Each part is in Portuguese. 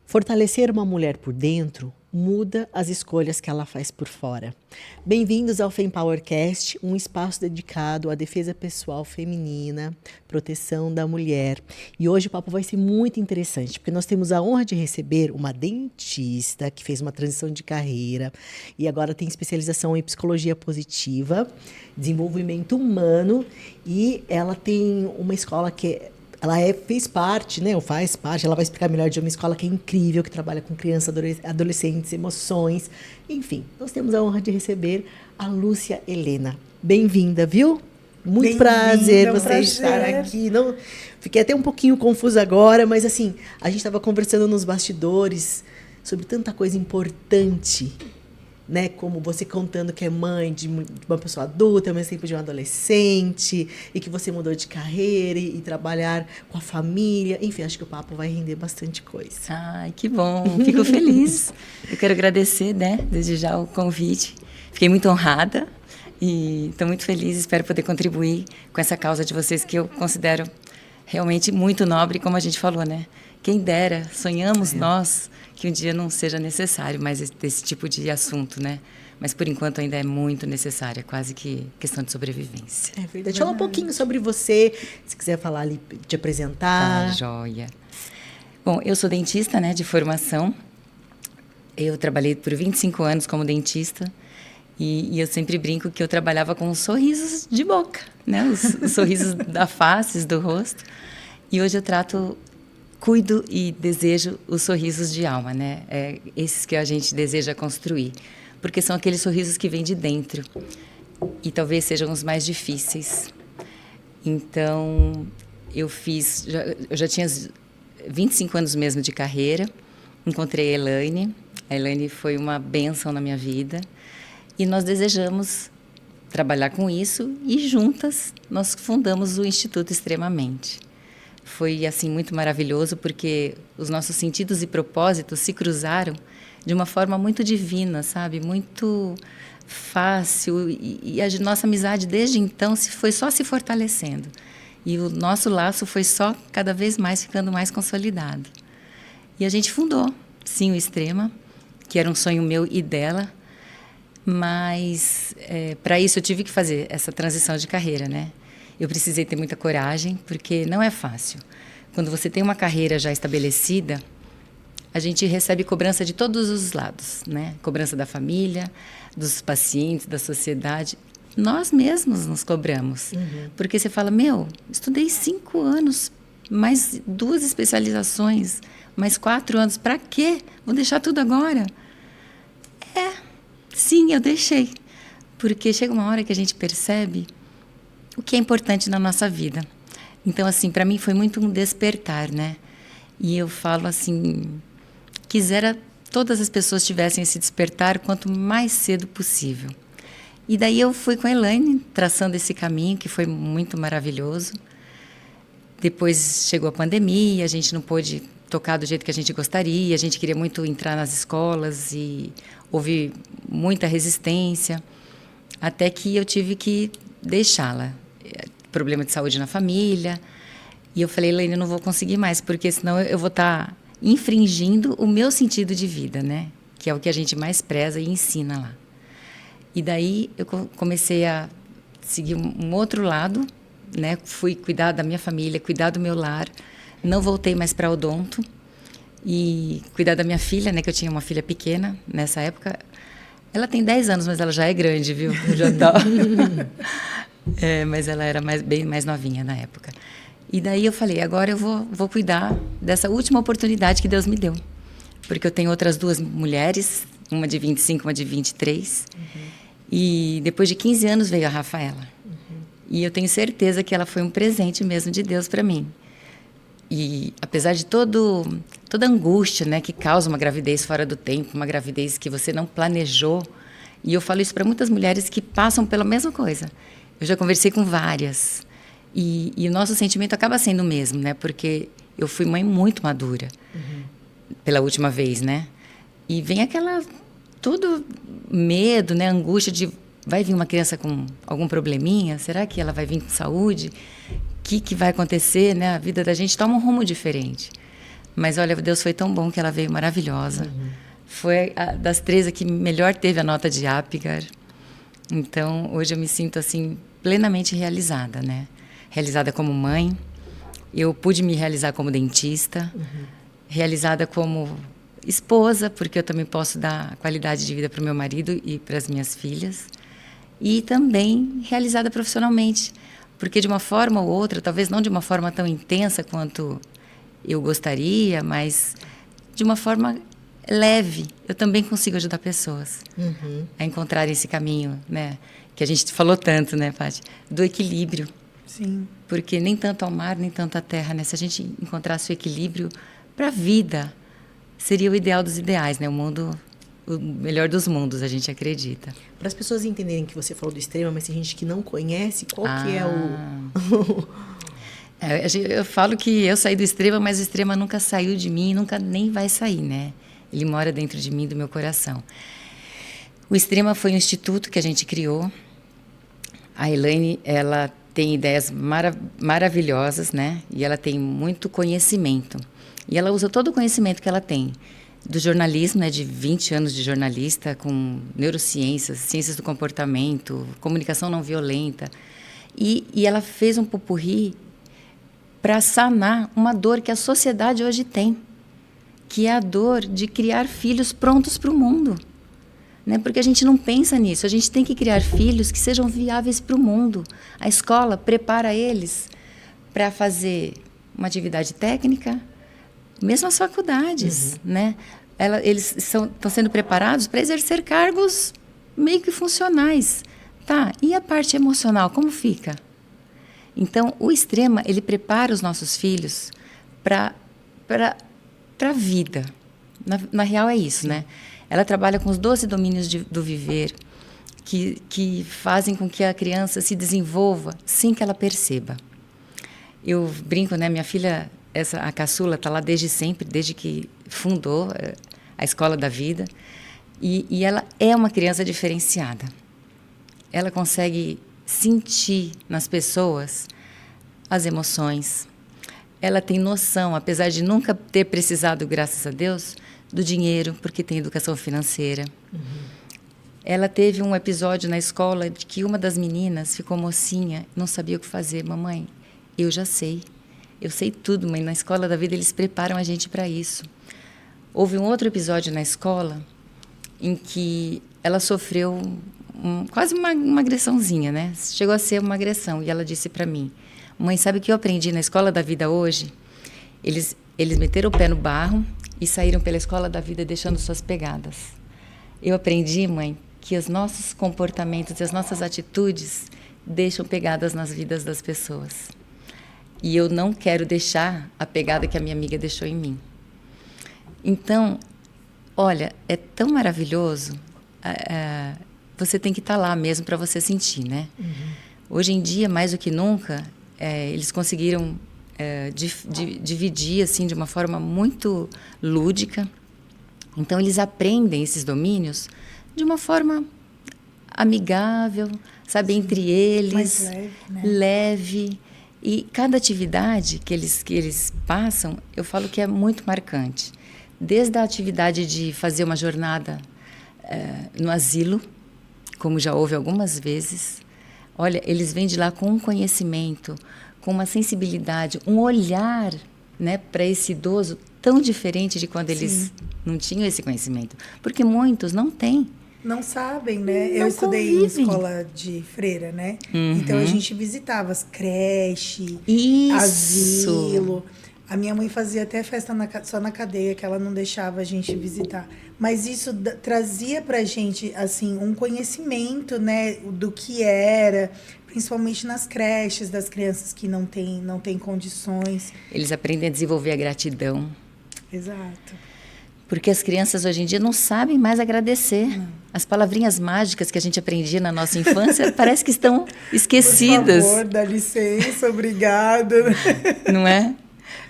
Fortalecer uma mulher por dentro muda as escolhas que ela faz por fora. Bem-vindos ao FemPowercast, um espaço dedicado à defesa pessoal feminina, proteção da mulher. E hoje o papo vai ser muito interessante, porque nós temos a honra de receber uma dentista que fez uma transição de carreira e agora tem especialização em psicologia positiva, desenvolvimento humano, e ela tem uma escola fez parte, né, ou faz parte, ela vai explicar melhor, de uma escola que é incrível, que trabalha com crianças, adolescentes, emoções, enfim. Nós temos a honra de receber a Lúcia Helena. Bem-vinda, viu? Muito prazer você estar aqui. Não, fiquei até um pouquinho confusa agora, mas assim, a gente estava conversando nos bastidores sobre tanta coisa importante, né, como você contando que é mãe de uma pessoa adulta, ao mesmo tempo de um adolescente, e que você mudou de carreira e trabalhar com a família. Enfim, acho que o papo vai render bastante coisa. Ai, que bom. Fico feliz. Eu quero agradecer, né, desde já o convite. Fiquei muito honrada e estou muito feliz. Espero poder contribuir com essa causa de vocês, que eu considero realmente muito nobre, como a gente falou, né? Quem dera, sonhamos nós que um dia não seja necessário mais esse tipo de assunto, né? Mas, por enquanto, ainda é muito necessário, é quase que questão de sobrevivência. É verdade. Fala um pouquinho sobre você, se quiser falar ali, te apresentar. Tá, joia. Bom, eu sou dentista, né, de formação. Eu trabalhei por 25 anos como dentista e eu sempre brinco que eu trabalhava com sorrisos de boca, né? Os sorrisos da face, do rosto. E hoje eu cuido e desejo os sorrisos de alma, né? Esses que a gente deseja construir, porque são aqueles sorrisos que vêm de dentro e talvez sejam os mais difíceis. Então, eu já tinha 25 anos mesmo de carreira, encontrei a Elaine foi uma bênção na minha vida e nós desejamos trabalhar com isso e juntas nós fundamos o Instituto Extremamente. Foi, assim, muito maravilhoso, porque os nossos sentidos e propósitos se cruzaram de uma forma muito divina, sabe? Muito fácil. E a nossa amizade, desde então, foi só se fortalecendo. E o nosso laço foi só cada vez mais ficando mais consolidado. E a gente fundou, sim, o Extrema, que era um sonho meu e dela. Mas, para isso, eu tive que fazer essa transição de carreira, né? Eu precisei ter muita coragem, porque não é fácil. Quando você tem uma carreira já estabelecida, a gente recebe cobrança de todos os lados, né? Cobrança da família, dos pacientes, da sociedade. Nós mesmos nos cobramos. Porque você fala, estudei 5 anos, mais 2 especializações, mais 4 anos, para quê? Vou deixar tudo agora? Sim, eu deixei. Porque chega uma hora que a gente percebe o que é importante na nossa vida. Então, assim, para mim foi muito um despertar, né? E eu falo assim, quisera todas as pessoas tivessem esse despertar quanto mais cedo possível. E daí eu fui com a Elaine, traçando esse caminho, que foi muito maravilhoso. Depois chegou a pandemia, a gente não pôde tocar do jeito que a gente gostaria, a gente queria muito entrar nas escolas e houve muita resistência, até que eu tive que deixá-la. Problema de saúde na família. E eu falei, Elaine, eu não vou conseguir mais, porque senão eu vou estar infringindo o meu sentido de vida, né? Que é o que a gente mais preza e ensina lá. E daí eu comecei a seguir um outro lado, né? Fui cuidar da minha família, cuidar do meu lar. Não voltei mais para odonto. E cuidar da minha filha, né? Que eu tinha uma filha pequena nessa época. Ela tem 10 anos, mas ela já é grande, viu? Já tá... mas ela era bem mais novinha na época. E daí eu falei, agora eu vou cuidar dessa última oportunidade que Deus me deu. Porque eu tenho outras 2 mulheres, uma de 25, uma de 23. E depois de 15 anos veio a Rafaela. E eu tenho certeza que ela foi um presente mesmo de Deus para mim. E apesar de toda a angústia, né, que causa uma gravidez fora do tempo, uma gravidez que você não planejou, e eu falo isso para muitas mulheres que passam pela mesma coisa. Eu já conversei com várias. E o nosso sentimento acaba sendo o mesmo, né? Porque eu fui mãe muito madura pela última vez, né? E vem todo medo, né? Angústia de vai vir uma criança com algum probleminha? Será que ela vai vir com saúde? O que vai acontecer, né? A vida da gente toma um rumo diferente. Mas olha, Deus foi tão bom que ela veio maravilhosa. Foi das 3 a que melhor teve a nota de Apgar. Então, hoje eu me sinto assim plenamente realizada, né? Realizada como mãe. Eu pude me realizar como dentista, realizada como esposa, porque eu também posso dar qualidade de vida para o meu marido e para as minhas filhas. E também realizada profissionalmente, porque de uma forma ou outra, talvez não de uma forma tão intensa quanto eu gostaria, mas de uma forma leve, eu também consigo ajudar pessoas a encontrarem esse caminho, né? Que a gente falou tanto, né, Paty? Do equilíbrio. Sim. Porque nem tanto ao mar, nem tanto à terra, né? Se a gente encontrasse o equilíbrio para a vida, seria o ideal dos ideais, né? O mundo, o melhor dos mundos, a gente acredita. Para as pessoas entenderem que você falou do Extrema, mas tem gente que não conhece, qual que é o... Eu falo que eu saí do Extrema, mas o Extrema nunca saiu de mim e nunca nem vai sair, né? Ele mora dentro de mim, do meu coração. O Extrema foi um instituto que a gente criou. A Elaine, ela tem ideias maravilhosas, né? E ela tem muito conhecimento. E ela usa todo o conhecimento que ela tem do jornalismo, né? De 20 anos de jornalista, com neurociências, ciências do comportamento, comunicação não violenta. E ela fez um popurrí para sanar uma dor que a sociedade hoje tem, que é a dor de criar filhos prontos para o mundo. Né? Porque a gente não pensa nisso. A gente tem que criar filhos que sejam viáveis para o mundo. A escola prepara eles para fazer uma atividade técnica, mesmo as faculdades. Né? Eles estão sendo preparados para exercer cargos meio que funcionais. Tá, e a parte emocional, como fica? Então, o Extrema, ele prepara os nossos filhos para a vida. Na real, é isso, né? Ela trabalha com os 12 domínios do viver, que fazem com que a criança se desenvolva sem que ela perceba. Eu brinco, né? Minha filha, a caçula, está lá desde sempre, desde que fundou a Escola da Vida. E ela é uma criança diferenciada. Ela consegue sentir nas pessoas as emoções. Ela tem noção, apesar de nunca ter precisado, graças a Deus, do dinheiro, porque tem educação financeira. Ela teve um episódio na escola de que uma das meninas ficou mocinha, não sabia o que fazer. Mamãe, eu já sei. Eu sei tudo, mãe. Na Escola da Vida eles preparam a gente para isso. Houve um outro episódio na escola em que ela sofreu quase uma agressãozinha, né? Chegou a ser uma agressão. E ela disse para mim, mãe, sabe o que eu aprendi na Escola da Vida hoje? Eles meteram o pé no barro e saíram pela Escola da Vida deixando suas pegadas. Eu aprendi, mãe, que os nossos comportamentos e as nossas atitudes deixam pegadas nas vidas das pessoas. E eu não quero deixar a pegada que a minha amiga deixou em mim. Então, olha, é tão maravilhoso. Você tem que estar lá mesmo para você sentir, né? Hoje em dia, mais do que nunca, eles conseguiram dividir assim de uma forma muito lúdica. Então eles aprendem esses domínios de uma forma amigável, sabe, entre eles, mais leve, né? leve. E cada atividade que eles passam, eu falo que é muito marcante. Desde a atividade de fazer uma jornada no asilo, como já houve algumas vezes. Olha, eles vêm de lá com um conhecimento, com uma sensibilidade, um olhar, né, para esse idoso tão diferente de quando eles não tinham esse conhecimento. Porque muitos não têm. Não sabem, né? Eu Não estudei convivem. em escola de freira, né? Então a gente visitava as creches, Isso. asilo. A minha mãe fazia até festa só na cadeia, que ela não deixava a gente visitar. Mas isso trazia pra gente, assim, um conhecimento, né, do que era, principalmente nas creches das crianças que não têm condições. Eles aprendem a desenvolver a gratidão. Exato. Porque as crianças hoje em dia não sabem mais agradecer. As palavrinhas mágicas que a gente aprendia na nossa infância parece que estão esquecidas. Por favor, dá licença, obrigada. Não é?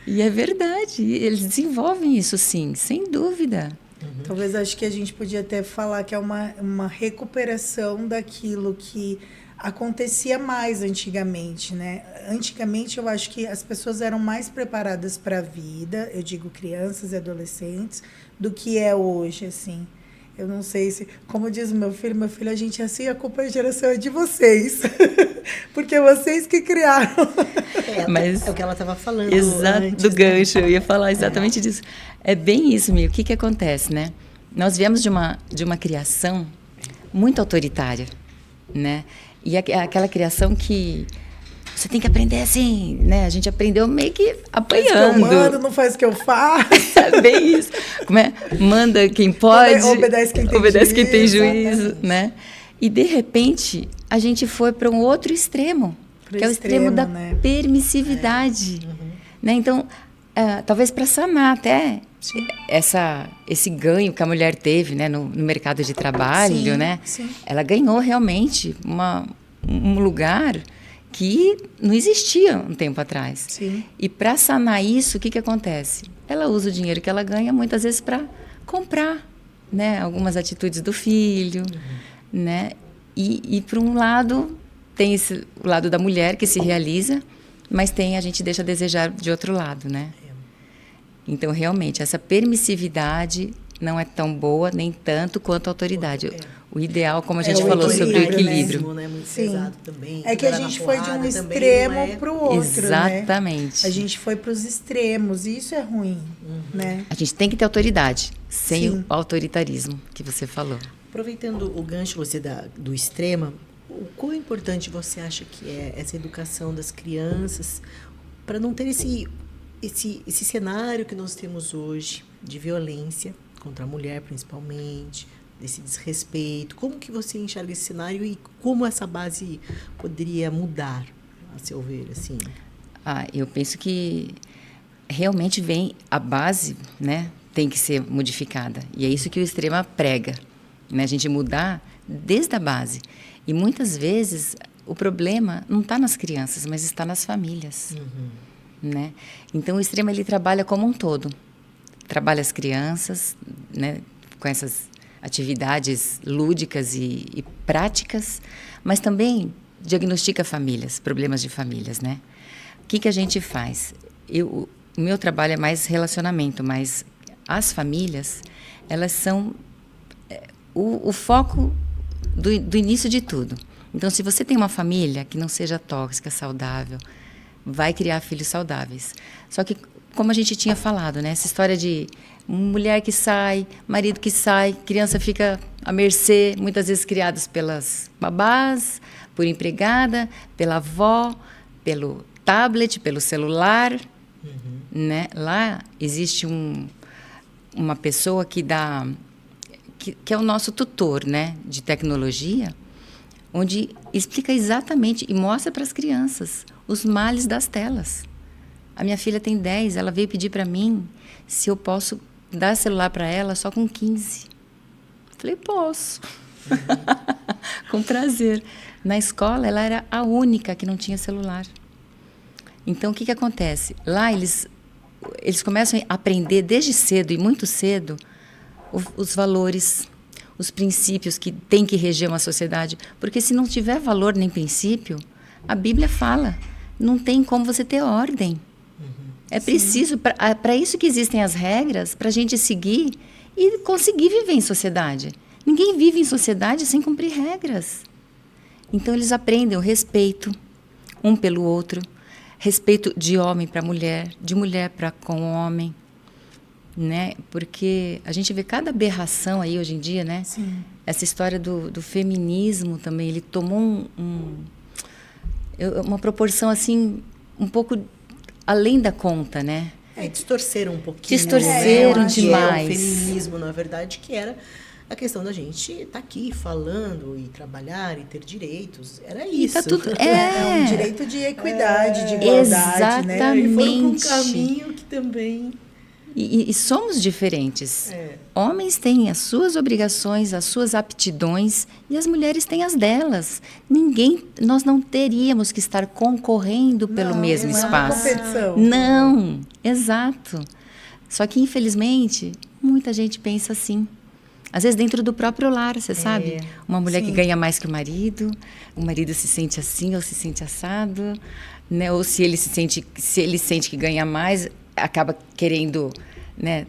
E é verdade. Eles desenvolvem isso, sim, sem dúvida. Talvez acho que a gente podia até falar que é uma recuperação daquilo que acontecia mais antigamente, né? Antigamente eu acho que as pessoas eram mais preparadas para a vida, eu digo crianças e adolescentes, do que é hoje, assim. Eu não sei se, como diz meu filho, a gente é assim, a culpa da geração é de vocês. Porque vocês que criaram. Mas é o que ela estava falando antes, do gancho, eu ia falar exatamente disso. É bem isso, Mia. O que acontece, né? Nós viemos de uma criação muito autoritária, né? E aquela criação que você tem que aprender assim, né? A gente aprendeu meio que apanhando. Faz o que eu mando, não faz o que eu faço. É bem isso. Como é? Manda quem pode. Obedece quem tem juízo, né? E, de repente, a gente foi para um outro extremo, que é o extremo da permissividade. Né? Então, talvez para sanar até esse ganho que a mulher teve, né, no mercado de trabalho, sim, né? Sim. Ela ganhou realmente um lugar que não existia um tempo atrás. Sim. E para sanar isso, o que acontece? Ela usa o dinheiro que ela ganha muitas vezes para comprar, né, algumas atitudes do filho, né? E por um lado tem o lado da mulher que se realiza, mas a gente deixa a desejar de outro lado, né? Então, realmente, essa permissividade não é tão boa, nem tanto quanto a autoridade. O ideal, como a gente falou sobre o equilíbrio. Né? Muito pesado também. É que a gente foi de um extremo para o outro. Exatamente. Né? A gente foi para os extremos, e isso é ruim. Né? A gente tem que ter autoridade, sem o autoritarismo que você falou. Aproveitando o gancho você do extrema, o quão importante você acha que é essa educação das crianças para não ter esse cenário que nós temos hoje de violência contra a mulher, principalmente, desse desrespeito? Como que você enxerga esse cenário e como essa base poderia mudar, a seu ver, assim? Eu penso que realmente a base, né, tem que ser modificada. E é isso que o Extrema prega, né? A gente mudar desde a base. E muitas vezes o problema não está nas crianças, mas está nas famílias. Né? Então o Extrema ele trabalha como um todo, trabalha as crianças, né, com essas atividades lúdicas e práticas, mas também diagnostica famílias, problemas de famílias, né? O que a gente faz? O meu trabalho é mais relacionamento, mas as famílias, elas são o foco do início de tudo. Então, se você tem uma família que não seja tóxica, saudável, vai criar filhos saudáveis. Só que, como a gente tinha falado, né, essa história de mulher que sai, marido que sai, criança fica à mercê, muitas vezes criadas pelas babás, por empregada, pela avó, pelo tablet, pelo celular. Né? Lá existe uma pessoa que é o nosso tutor, né, de tecnologia, onde explica exatamente e mostra para as crianças os males das telas. A minha filha tem 10, ela veio pedir para mim se eu posso dar celular para ela só com 15. Falei, posso. Com prazer. Na escola, ela era a única que não tinha celular. Então, o que acontece? Lá, eles começam a aprender desde cedo, e muito cedo, os valores, os princípios que tem que reger uma sociedade. Porque se não tiver valor nem princípio, a Bíblia fala, não tem como você ter ordem. É preciso, para isso que existem as regras, para a gente seguir e conseguir viver em sociedade. Ninguém vive em sociedade sem cumprir regras. Então, eles aprendem o respeito um pelo outro, respeito de homem para mulher, de mulher para com o homem. Né? Porque a gente vê cada aberração aí hoje em dia, né? Sim. Essa história do feminismo também, ele tomou uma proporção assim um pouco além da conta, né? Distorceram um pouquinho. Distorceram demais. O feminismo, na verdade, que era a questão da gente estar aqui falando e trabalhar e ter direitos. Era isso. Tá tudo, um direito de equidade, de igualdade, exatamente. Né? E foram por um caminho que também... E somos diferentes. Homens têm as suas obrigações, as suas aptidões, e as mulheres têm as delas. Nós não teríamos que estar concorrendo pelo mesmo espaço. Competição. Não, exato. Só que, infelizmente, muita gente pensa assim. Às vezes dentro do próprio lar, você sabe? Uma mulher que Sim. ganha mais que o marido se sente assim ou se sente assado, né? Ou se ele sente que ganha mais, acaba querendo, né,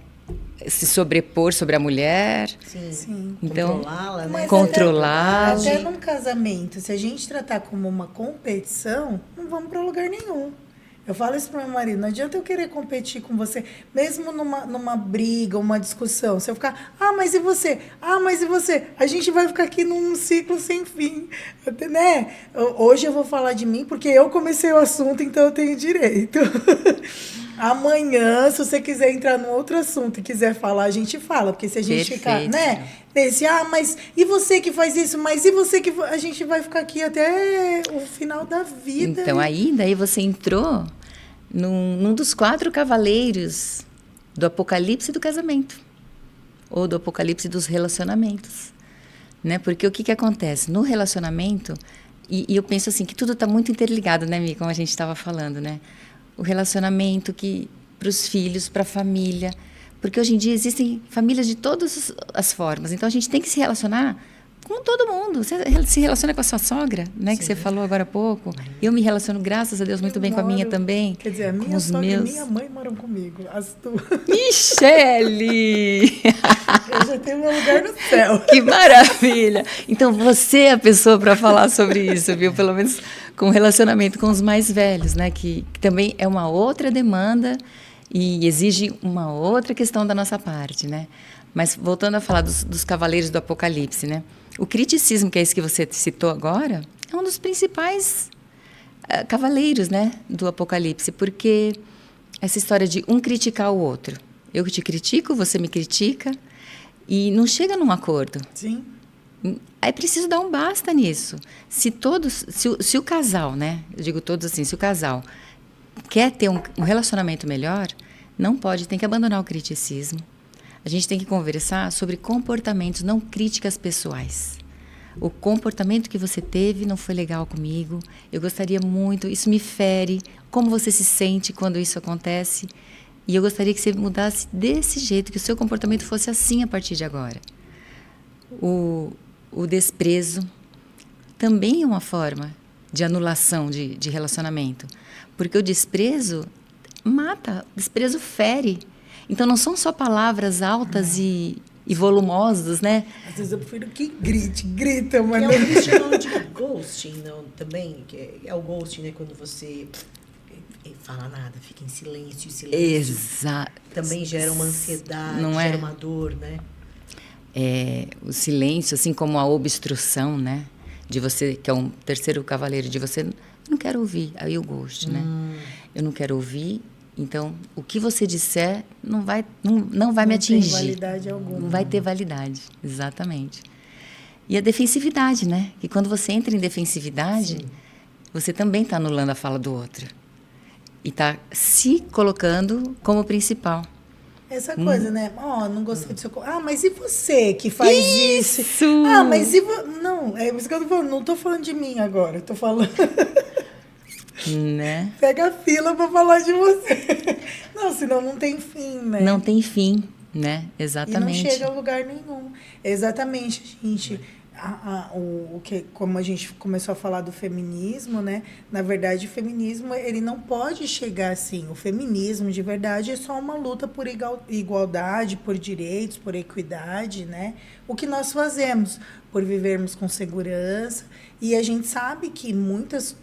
se sobrepor sobre a mulher. Sim. Então, Controlá-la, né? Mas controlá-la. até num casamento, se a gente tratar como uma competição, não vamos para lugar nenhum. Eu falo isso para meu marido, não adianta eu querer competir com você, mesmo numa briga, uma discussão. Se eu ficar, mas e você? Mas e você? A gente vai ficar aqui num ciclo sem fim, né? Hoje eu vou falar de mim, porque eu comecei o assunto, então eu tenho direito. Amanhã, se você quiser entrar num outro assunto e quiser falar, a gente fala. Porque se a gente ficar, né? Nesse, mas e você que faz isso? Mas e você que... A gente vai ficar aqui até o final da vida. Então, daí você entrou num dos 4 cavaleiros do apocalipse do casamento. Ou do apocalipse dos relacionamentos. Né? Porque o que acontece? No relacionamento, e eu penso assim, que tudo está muito interligado, né, Mi? Como a gente estava falando, né? O relacionamento para os filhos, para a família. Porque hoje em dia existem famílias de todas as formas. Então, a gente tem que se relacionar com todo mundo. Você se relaciona com a sua sogra, né? Que você falou agora há pouco. Eu me relaciono, graças a Deus, muito bem com a minha também. Quer dizer, a com minha os sogra meus. e minha mãe moram comigo. As duas. Michele! Eu já tenho meu lugar no céu. Que maravilha! Então, você é a pessoa para falar sobre isso, viu? Pelo menos com relacionamento com os mais velhos, né? Que também é uma outra demanda e exige uma outra questão da nossa parte, né? Mas voltando a falar dos cavaleiros do Apocalipse, né? O criticismo, que é esse que você citou agora, é um dos principais cavaleiros, né, do Apocalipse, porque essa história de um criticar o outro. Eu te critico, você me critica, e não chega num acordo. Sim. É preciso dar um basta nisso. Se o casal, né, eu digo todos assim, se o casal quer ter um relacionamento melhor, tem que abandonar o criticismo. A gente tem que conversar sobre comportamentos, não críticas pessoais. O comportamento que você teve não foi legal comigo. Eu gostaria muito, isso me fere. Como você se sente quando isso acontece? E eu gostaria que você mudasse desse jeito, que o seu comportamento fosse assim a partir de agora. O desprezo também é uma forma de anulação de relacionamento. Porque o desprezo mata, o desprezo fere. Então, não são só palavras altas e volumosas, né? Às vezes eu prefiro que grita, mas Que é o que eles chamam de ghosting, não, também, que é o ghosting, né? Quando você fala nada, fica em silêncio, Exato. Também gera uma ansiedade, Não é? gera uma dor, né? O silêncio, assim como a obstrução, né? De você, que é um terceiro cavaleiro, de você, eu não quero ouvir, aí o ghost, né? Eu não quero ouvir. Então, o que você disser não vai me atingir. Não tem validade alguma. Não vai ter validade, exatamente. E a defensividade, né? Que quando você entra em defensividade, você também está anulando a fala do outro. E está se colocando como principal. Essa coisa, né? Não gostei do seu... mas e você que faz isso? Isso! Mas e Não, é isso que eu tô falando. Não tô falando de mim agora. Eu tô falando... Né? Pega a fila para falar de você. Não, senão não tem fim, né? Não tem fim, né? Exatamente. E não chega a lugar nenhum. Exatamente, gente. Como a gente começou a falar do feminismo, né? Na verdade, o feminismo ele não pode chegar assim. O feminismo, de verdade, é só uma luta por igualdade, por direitos, por equidade, né? O que nós fazemos por vivermos com segurança. E a gente sabe que muitas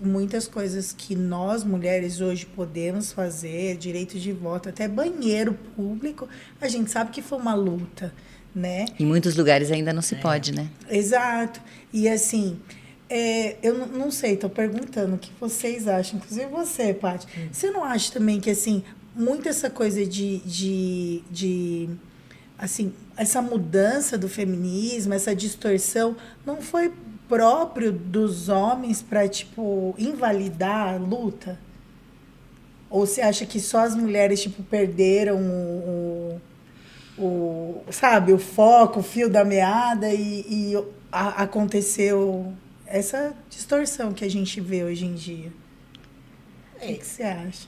coisas que nós, mulheres, hoje podemos fazer, direito de voto, até banheiro público, a gente sabe que foi uma luta, né? Em muitos lugares ainda não se pode, né? Exato. E assim, eu não sei, estou perguntando o que vocês acham, inclusive você, Paty. Você não acha também que, assim, muito essa coisa assim, essa mudança do feminismo, essa distorção, não foi próprio dos homens para, tipo, invalidar a luta? Ou você acha que só as mulheres, tipo, perderam sabe, o foco, o fio da meada e aconteceu essa distorção que a gente vê hoje em dia? O que você acha?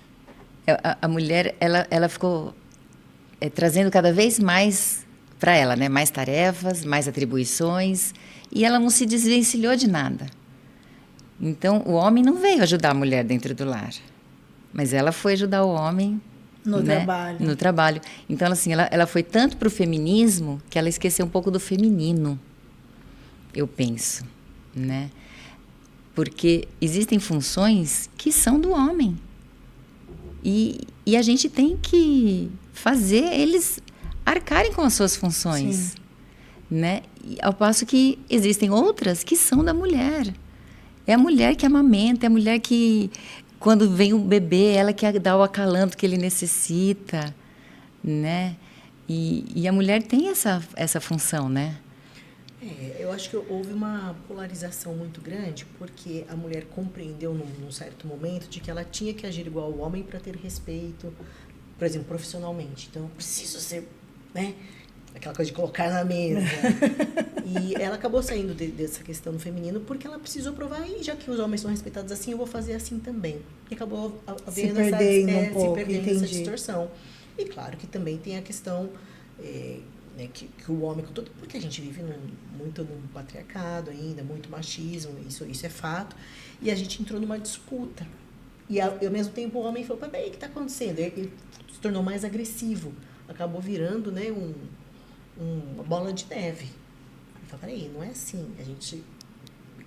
A mulher, ela ficou trazendo cada vez mais para ela, né? Mais tarefas, mais atribuições, e ela não se desvencilhou de nada. Então, o homem não veio ajudar a mulher dentro do lar, mas ela foi ajudar o homem No né? trabalho. No trabalho. Então, assim, ela foi tanto para o feminismo que ela esqueceu um pouco do feminino, eu penso, né? Porque existem funções que são do homem. E a gente tem que fazer eles arcarem com as suas funções. Sim. Né? E ao passo que existem outras que são da mulher. É a mulher que amamenta, é a mulher que, quando vem o bebê, ela que dá o acalanto que ele necessita, né? E a mulher tem essa função, né? Eu acho que houve uma polarização muito grande, porque a mulher compreendeu num certo momento de que ela tinha que agir igual ao homem para ter respeito, por exemplo, profissionalmente. Então, eu preciso ser, né? Aquela coisa de colocar na mesa. E ela acabou saindo dessa questão do feminino porque ela precisou provar, e já que os homens são respeitados assim, eu vou fazer assim também. E acabou havendo Se perdendo essa entendi. distorção. E claro que também tem a questão né, que o homem, com todo, porque a gente vive muito num patriarcado ainda, muito machismo, isso é fato, e a gente entrou numa disputa. E ao mesmo tempo o homem falou, peraí, o que está acontecendo? Ele se tornou mais agressivo, acabou virando, né, uma bola de neve. Eu falei, peraí, não é assim. A gente,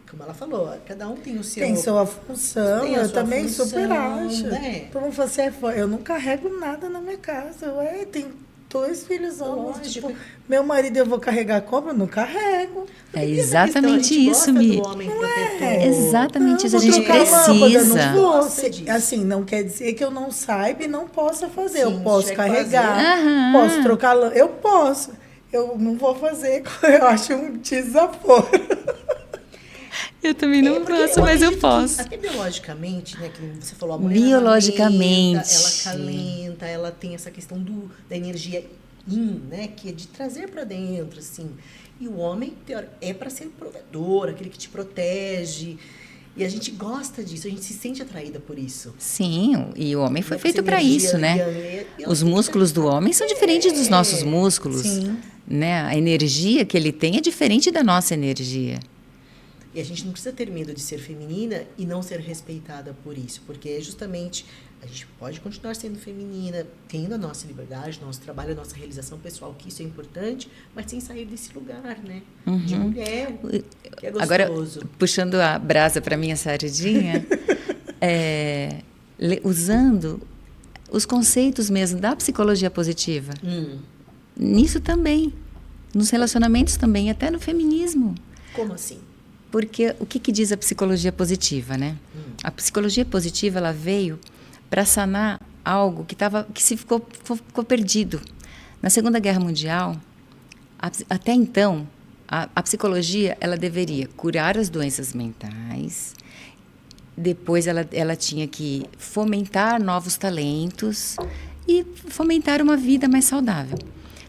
como ela falou, cada um tem o seu... Tem sua função, tem a eu sua também função, super acho. né? Como você é fã, eu não carrego nada na minha casa. Ué, tem 2 filhos homens. Lógico. Tipo, meu marido, eu vou carregar a compra? Eu não carrego. É exatamente isso, Mi. É exatamente isso. A Vou gente trocar a lâmpada, precisa. não vou. Gosta disso. Assim, não quer dizer que eu não saiba e não possa fazer. Sim, eu posso tiver que carregar, fazer. Aham. posso trocar lâmpada. Eu posso. Eu não vou fazer, eu acho um desaforo. Eu também não porque posso, mas eu acredito que posso. até biologicamente, né, que você falou, a mulher Biologicamente. ela acalenta, ela tem essa questão da energia yin, né, que é de trazer para dentro, assim. E o homem é para ser provedor, aquele que te protege. E a gente gosta disso, a gente se sente atraída por isso. Sim, e o homem foi Essa feito para energia isso, né? yang, e ela Os músculos do homem são diferentes dos nossos músculos. Sim. Né? A energia que ele tem é diferente da nossa energia. E a gente não precisa ter medo de ser feminina e não ser respeitada por isso, porque é justamente a gente pode continuar sendo feminina, tendo a nossa liberdade, nosso trabalho, a nossa realização pessoal, que isso é importante, mas sem sair desse lugar, né? De mulher, que é gostoso. Agora, puxando a brasa para minha sardinha, usando os conceitos mesmo da psicologia positiva. Nisso também, nos relacionamentos também, até no feminismo. Como assim? Porque o que diz a psicologia positiva, né? A psicologia positiva, ela veio para sanar algo que se ficou perdido. Na Segunda Guerra Mundial, até então, a psicologia ela deveria curar as doenças mentais, depois ela tinha que fomentar novos talentos e fomentar uma vida mais saudável.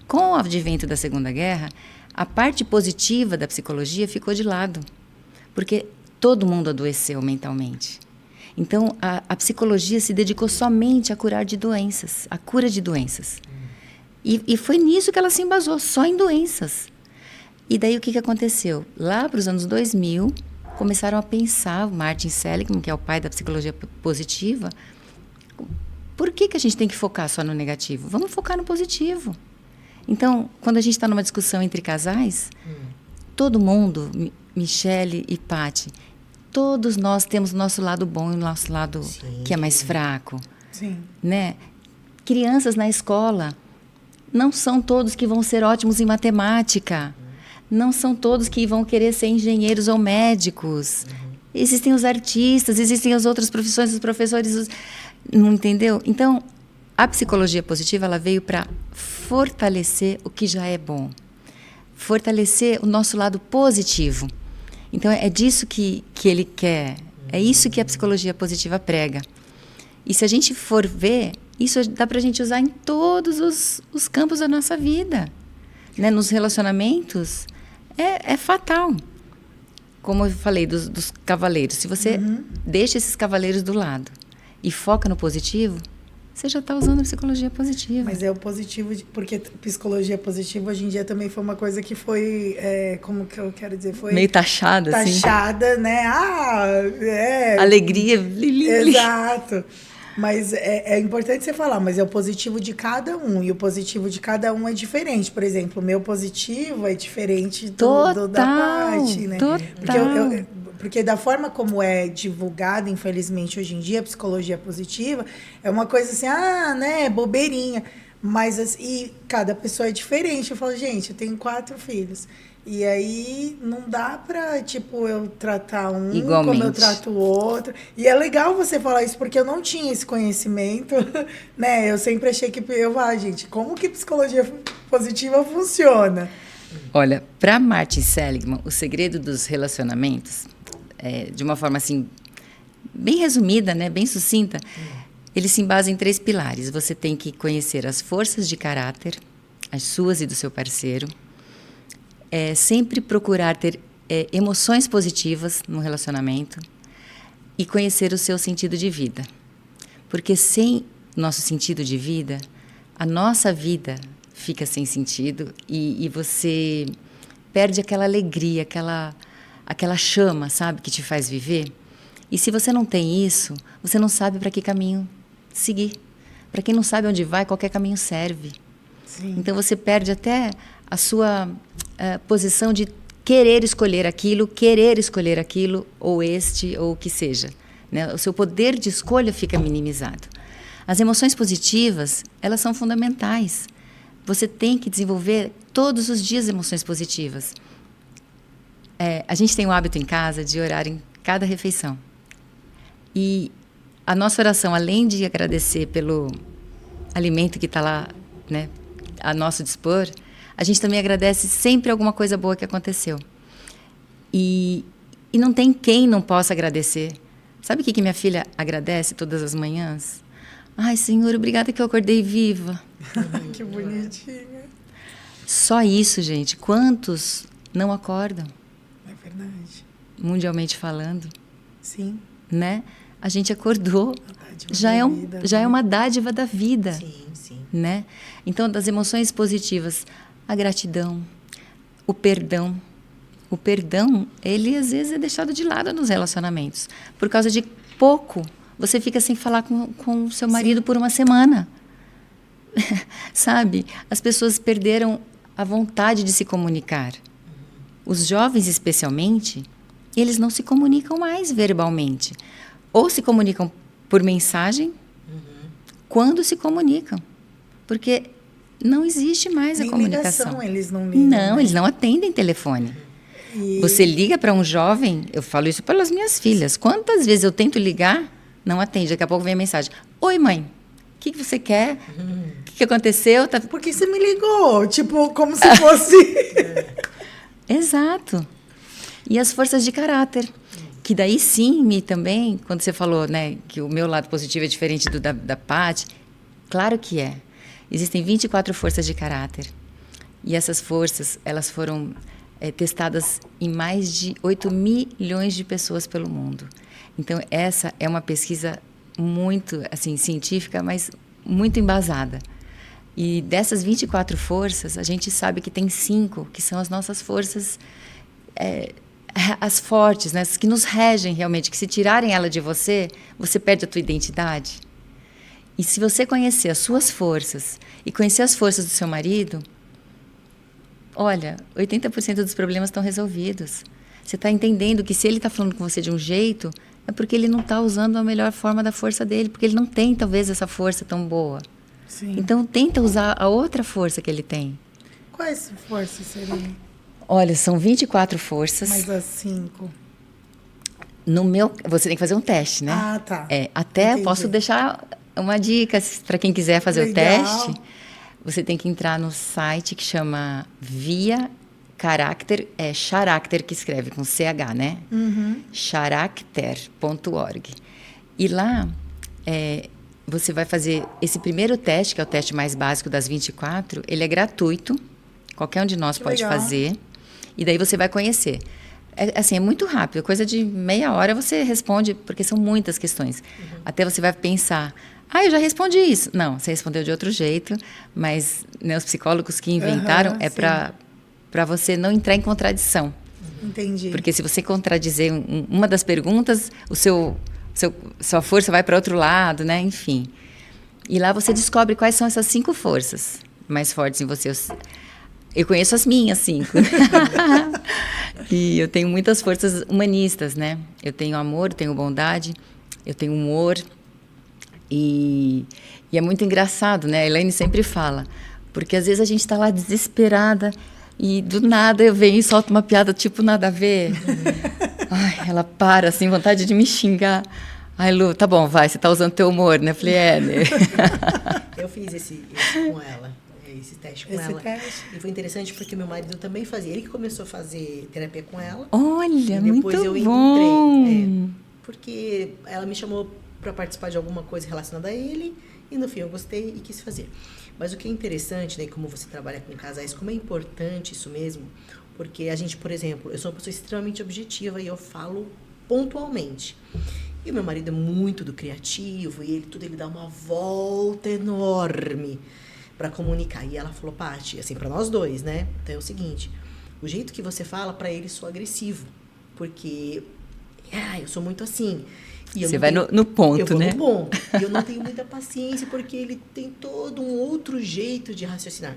Com o advento da Segunda Guerra, a parte positiva da psicologia ficou de lado, porque todo mundo adoeceu mentalmente. Então, a psicologia se dedicou somente a curar de doenças, a cura de doenças. E foi nisso que ela se embasou, só em doenças. E daí o que aconteceu? Lá para os anos 2000, começaram a pensar, o Martin Seligman, que é o pai da psicologia positiva, por que a gente tem que focar só no negativo? Vamos focar no positivo. Então, quando a gente está numa discussão entre casais, todo mundo, Michele e Paty, todos nós temos o nosso lado bom e o nosso lado que é mais fraco. Sim. Né? Crianças na escola, não são todos que vão ser ótimos em matemática. Não são todos que vão querer ser engenheiros ou médicos. Existem os artistas, existem as outras profissões, os professores. Não entendeu? Então, a psicologia positiva ela veio para fortalecer o que já é bom. Fortalecer o nosso lado positivo. Então, é disso que ele quer. É isso que a psicologia positiva prega. E se a gente for ver, isso dá para a gente usar em todos os campos da nossa vida. Né? Nos relacionamentos, é fatal. Como eu falei dos cavaleiros. Se você deixa esses cavaleiros do lado e foca no positivo, você já está usando a psicologia positiva. Mas é o positivo, porque psicologia positiva hoje em dia também foi uma coisa que foi, como que eu quero dizer? Foi meio taxada, assim. Taxada, né? Alegria. Exato. Mas é importante você falar, mas é o positivo de cada um. E o positivo de cada um é diferente. Por exemplo, o meu positivo é diferente da parte, né? Total. Porque da forma como é divulgada, infelizmente, hoje em dia, a psicologia positiva é uma coisa assim, né, bobeirinha. Mas, e cada pessoa é diferente. Eu falo, gente, eu tenho 4 filhos. E aí não dá pra, tipo, eu tratar um igualmente como eu trato o outro. E é legal você falar isso, porque eu não tinha esse conhecimento, né? Eu sempre achei que, gente, como que psicologia positiva funciona? Olha, para Martin Seligman, o segredo dos relacionamentos, de uma forma assim, bem resumida, né, bem sucinta, ele se embasa em 3 pilares. Você tem que conhecer as forças de caráter, as suas e do seu parceiro. Sempre procurar ter emoções positivas no relacionamento e conhecer o seu sentido de vida. Porque sem nosso sentido de vida, a nossa vida fica sem sentido e você perde aquela alegria, aquela chama, sabe, que te faz viver. E se você não tem isso, você não sabe para que caminho seguir. Para quem não sabe onde vai, qualquer caminho serve. Sim. Então você perde até a sua posição de querer escolher aquilo, ou o que seja. Né? O seu poder de escolha fica minimizado. As emoções positivas, elas são fundamentais. Você tem que desenvolver todos os dias emoções positivas. A gente tem o hábito em casa de orar em cada refeição. E a nossa oração, além de agradecer pelo alimento que está lá, né, a nosso dispor, a gente também agradece sempre alguma coisa boa que aconteceu. E não tem quem não possa agradecer. Sabe o que minha filha agradece todas as manhãs? Ai, Senhor, obrigada que eu acordei viva. Que bonitinha. Só isso, gente. Quantos não acordam? É verdade. Mundialmente falando. Sim. Né? A gente acordou. Já é uma dádiva da vida. Sim, sim. Né? Então, das emoções positivas, a gratidão, o perdão. O perdão, ele às vezes é deixado de lado nos relacionamentos. Por causa de pouco, você fica sem falar com o seu marido por uma semana. Sabe? As pessoas perderam a vontade de se comunicar. Os jovens, especialmente, eles não se comunicam mais verbalmente. Ou se comunicam por mensagem, quando se comunicam. Porque não existe mais a comunicação. Ligação, eles não ligam. Não, eles não atendem telefone. Você liga para um jovem, eu falo isso pelas minhas filhas. Quantas vezes eu tento ligar, não atende. Daqui a pouco vem a mensagem. Oi, mãe, o que você quer? O que aconteceu? Por que você me ligou? Tipo, como se fosse... Exato. E as forças de caráter. Que daí sim, também, quando você falou, né, que o meu lado positivo é diferente do da Paty, claro que é. Existem 24 forças de caráter. E essas forças, elas foram testadas em mais de 8 milhões de pessoas pelo mundo. Então, essa é uma pesquisa muito, assim, científica, mas muito embasada. E dessas 24 forças, a gente sabe que tem 5, que são as nossas forças, as fortes, né, as que nos regem realmente, que se tirarem ela de você, você perde a tua identidade. E se você conhecer as suas forças e conhecer as forças do seu marido, olha, 80% dos problemas estão resolvidos. Você está entendendo que se ele está falando com você de um jeito, é porque ele não está usando a melhor forma da força dele, porque ele não tem, talvez, essa força tão boa. Sim. Então, tenta usar a outra força que ele tem. Quais forças seriam? Olha, são 24 forças. Mais as 5. Você tem que fazer um teste, né? Ah, tá. Até Entendi. eu posso deixar uma dica para quem quiser fazer o teste. Você tem que entrar no site que chama Via Character, Character que escreve com CH, né? Character.org. E lá você vai fazer esse primeiro teste, que é o teste mais básico das 24, ele é gratuito, qualquer um de nós pode fazer. E daí você vai conhecer assim, é muito rápido. Coisa de meia hora você responde, porque são muitas questões. Até você vai pensar, eu já respondi isso. Não, você respondeu de outro jeito, mas né, os psicólogos que inventaram é para você não entrar em contradição. Entendi. Porque se você contradizer uma das perguntas, sua força vai para outro lado, né? Enfim. E lá você descobre quais são essas 5 forças mais fortes em você. Eu conheço as minhas 5. E eu tenho muitas forças humanistas, né? Eu tenho amor, eu tenho bondade, eu tenho humor. E é muito engraçado, né? A Elaine sempre fala. Porque às vezes a gente está lá desesperada e do nada eu venho e solto uma piada tipo nada a ver. Ai, ela para, assim, vontade de me xingar. Ai, Lu, tá bom, vai, você tá usando teu humor, né? Eu falei, né? Eu fiz esse com ela, esse teste com ela. E foi interessante porque meu marido também fazia. Ele que começou a fazer terapia com ela. Olha, e depois muito eu bom. entrei. Porque ela me chamou para participar de alguma coisa relacionada a ele. E no fim eu gostei e quis fazer. Mas o que é interessante, né, como você trabalha com casais, como é importante isso mesmo, porque a gente, por exemplo, eu sou uma pessoa extremamente objetiva e eu falo pontualmente. E o meu marido é muito do criativo e ele dá uma volta enorme para comunicar. E ela falou, Paty, assim, para nós dois, né? Então é o seguinte, o jeito que você fala para ele soa agressivo, porque eu sou muito assim. E você vai no ponto, né? Eu vou no ponto. E eu não tenho muita paciência, porque ele tem todo um outro jeito de raciocinar.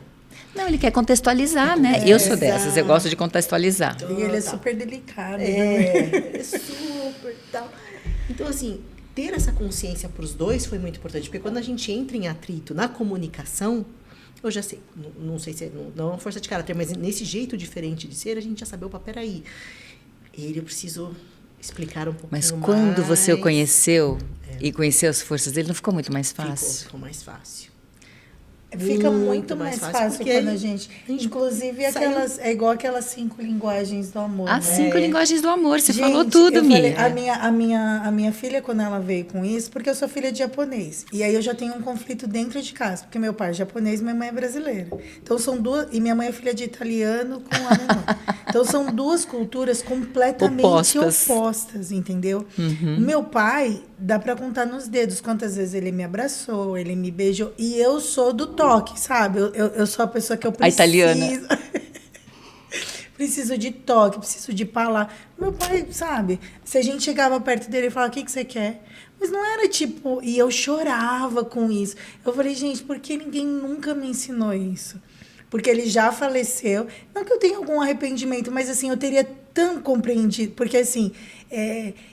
Não, ele quer contextualizar, né? Eu sou dessas, eu gosto de contextualizar. E ele é super delicado. É super tal. Então, assim, ter essa consciência para os dois foi muito importante, porque quando a gente entra em atrito na comunicação, eu já sei, não sei se não é uma força de caráter, mas nesse jeito diferente de ser, a gente já sabe, opa, peraí, eu preciso explicar um pouco mais. Mas quando você o conheceu e conheceu as forças dele, não ficou muito mais fácil? Ficou mais fácil. Fica muito mais fácil quando a gente... Inclusive, é igual aquelas 5 linguagens do amor. As 5 linguagens do amor. Você falou tudo, Mia. A minha filha, quando ela veio com isso, porque eu sou filha de japonês. E aí eu já tenho um conflito dentro de casa, porque meu pai é japonês e minha mãe é brasileira. Então são duas... E minha mãe é filha de italiano com alemão. Então são 2 culturas completamente opostas, entendeu? O meu pai, dá pra contar nos dedos quantas vezes ele me abraçou, ele me beijou. E eu sou do toque, sabe? Eu sou a pessoa que eu preciso. A italiana. Preciso de toque, preciso de palavra. Meu pai, sabe? Se a gente chegava perto dele e falava, o que você quer? Mas não era tipo... E eu chorava com isso. Eu falei, gente, por que ninguém nunca me ensinou isso? Porque ele já faleceu. Não que eu tenha algum arrependimento, mas assim, eu teria tão compreendido. Porque assim,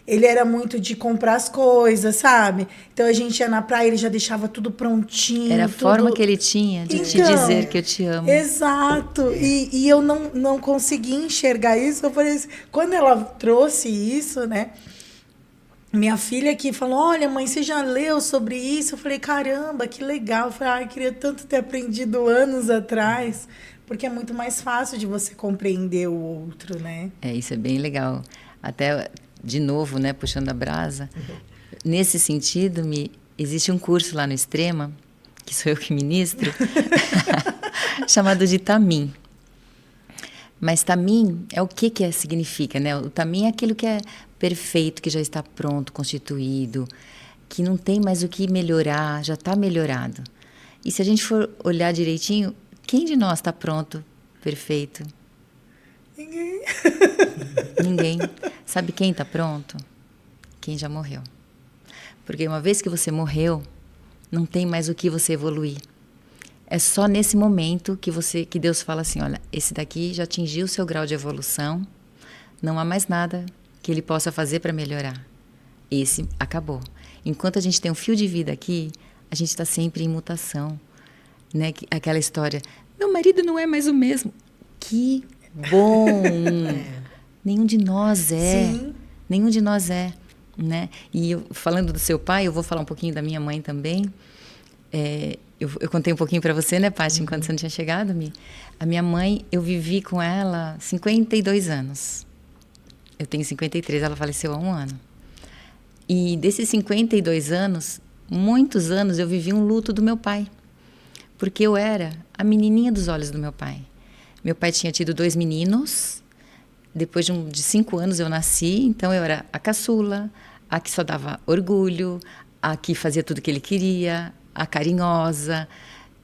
ele era muito de comprar as coisas, sabe? Então a gente ia na praia, ele já deixava tudo prontinho. Era a forma que ele tinha de te dizer que eu te amo. Exato. E eu não consegui enxergar isso. Eu falei assim, quando ela trouxe isso, né? Minha filha aqui falou, olha, mãe, você já leu sobre isso? Eu falei, caramba, que legal. Eu falei, queria tanto ter aprendido anos atrás, porque é muito mais fácil de você compreender o outro, né? Isso é bem legal. Até, de novo, né, puxando a brasa, nesse sentido, existe um curso lá no Extrema, que sou eu que ministro, chamado de Tamin. Mas Tamin é o que significa, né? O Tamin é aquilo que é perfeito, que já está pronto, constituído, que não tem mais o que melhorar, já está melhorado. E se a gente for olhar direitinho, quem de nós está pronto, perfeito? Ninguém. Ninguém. Sabe quem está pronto? Quem já morreu. Porque uma vez que você morreu, não tem mais o que você evoluir. É só nesse momento que Deus fala assim, olha, esse daqui já atingiu o seu grau de evolução, não há mais nada que ele possa fazer para melhorar. Esse acabou. Enquanto a gente tem um fio de vida aqui, a gente está sempre em mutação. Né? Aquela história, meu marido não é mais o mesmo. Que bom! Nenhum de nós é. Sim. Nenhum de nós é. Né? E falando do seu pai, eu vou falar um pouquinho da minha mãe também. Eu contei um pouquinho para você, né, Paty, enquanto você não tinha chegado, Mi. A minha mãe, eu vivi com ela 52 anos. Eu tenho 53, ela faleceu há 1 ano. E desses 52 anos, muitos anos eu vivi um luto do meu pai. Porque eu era a menininha dos olhos do meu pai. Meu pai tinha tido 2 meninos, depois de 5 anos eu nasci, então eu era a caçula, a que só dava orgulho, a que fazia tudo que ele queria, a carinhosa.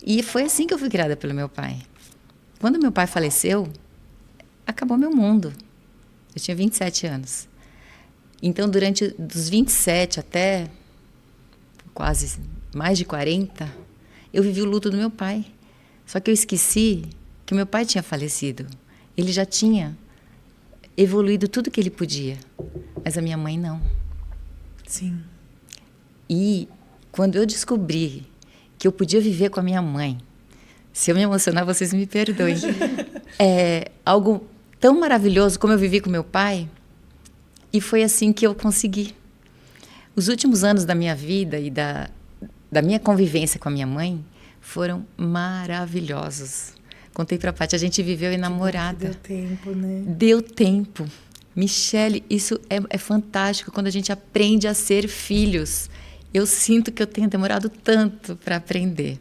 E foi assim que eu fui criada pelo meu pai. Quando meu pai faleceu, acabou meu mundo. Eu tinha 27 anos. Então, durante dos 27 até quase mais de 40, eu vivi o luto do meu pai. Só que eu esqueci que o meu pai tinha falecido. Ele já tinha evoluído tudo que ele podia, mas a minha mãe não. Sim. E quando eu descobri que eu podia viver com a minha mãe, se eu me emocionar, vocês me perdoem, é algo tão maravilhoso como eu vivi com meu pai, e foi assim que eu consegui. Os últimos anos da minha vida e da minha convivência com a minha mãe foram maravilhosos. Contei para a Paty, a gente viveu enamorada. Deu tempo, né? Deu tempo. Michele, isso é fantástico quando a gente aprende a ser filhos. Eu sinto que eu tenho demorado tanto para aprender.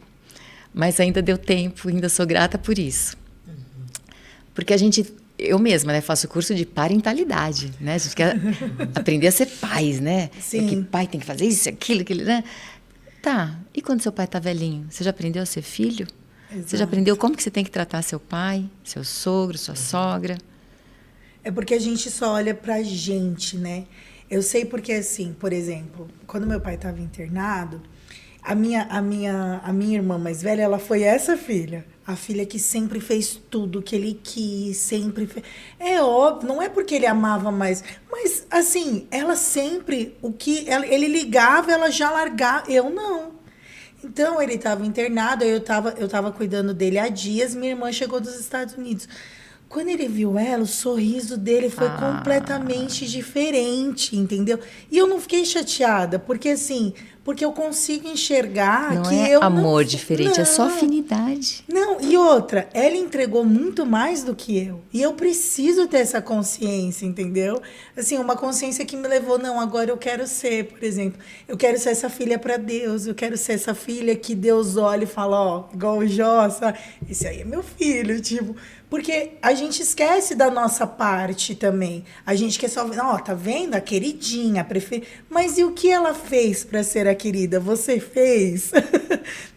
Mas ainda deu tempo, ainda sou grata por isso. Porque eu mesma, né, faço curso de parentalidade, né? A gente quer aprender a ser pais, né? Sim. É que pai tem que fazer isso, aquilo, né? Tá, e quando seu pai tá velhinho? Você já aprendeu a ser filho? Exato. Você já aprendeu como que você tem que tratar seu pai, seu sogro, sua sogra? É porque a gente só olha pra gente, né? Eu sei porque, assim, por exemplo, quando meu pai estava internado, a minha irmã mais velha, ela foi essa filha. A filha que sempre fez tudo que ele quis, sempre fez. É óbvio, não é porque ele amava mais, mas, assim, ela sempre, ele ligava, ela já largava, eu não. Então, ele estava internado, eu tava cuidando dele há dias, minha irmã chegou dos Estados Unidos. Quando ele viu ela, o sorriso dele foi completamente diferente, entendeu? E eu não fiquei chateada, porque eu consigo enxergar Não que é eu amor não, diferente, é só afinidade. Não, e outra, ela entregou muito mais do que eu. E eu preciso ter essa consciência, entendeu? Assim, uma consciência que me levou, não, agora eu quero ser, por exemplo, eu quero ser essa filha para Deus, eu quero ser essa filha que Deus olha e fala, ó, igual o Jó, sabe? Esse aí é meu filho, tipo. Porque a gente esquece da nossa parte também. A gente quer só, ó, tá vendo? A queridinha, a preferida. Mas e o que ela fez para ser a querida? Você fez?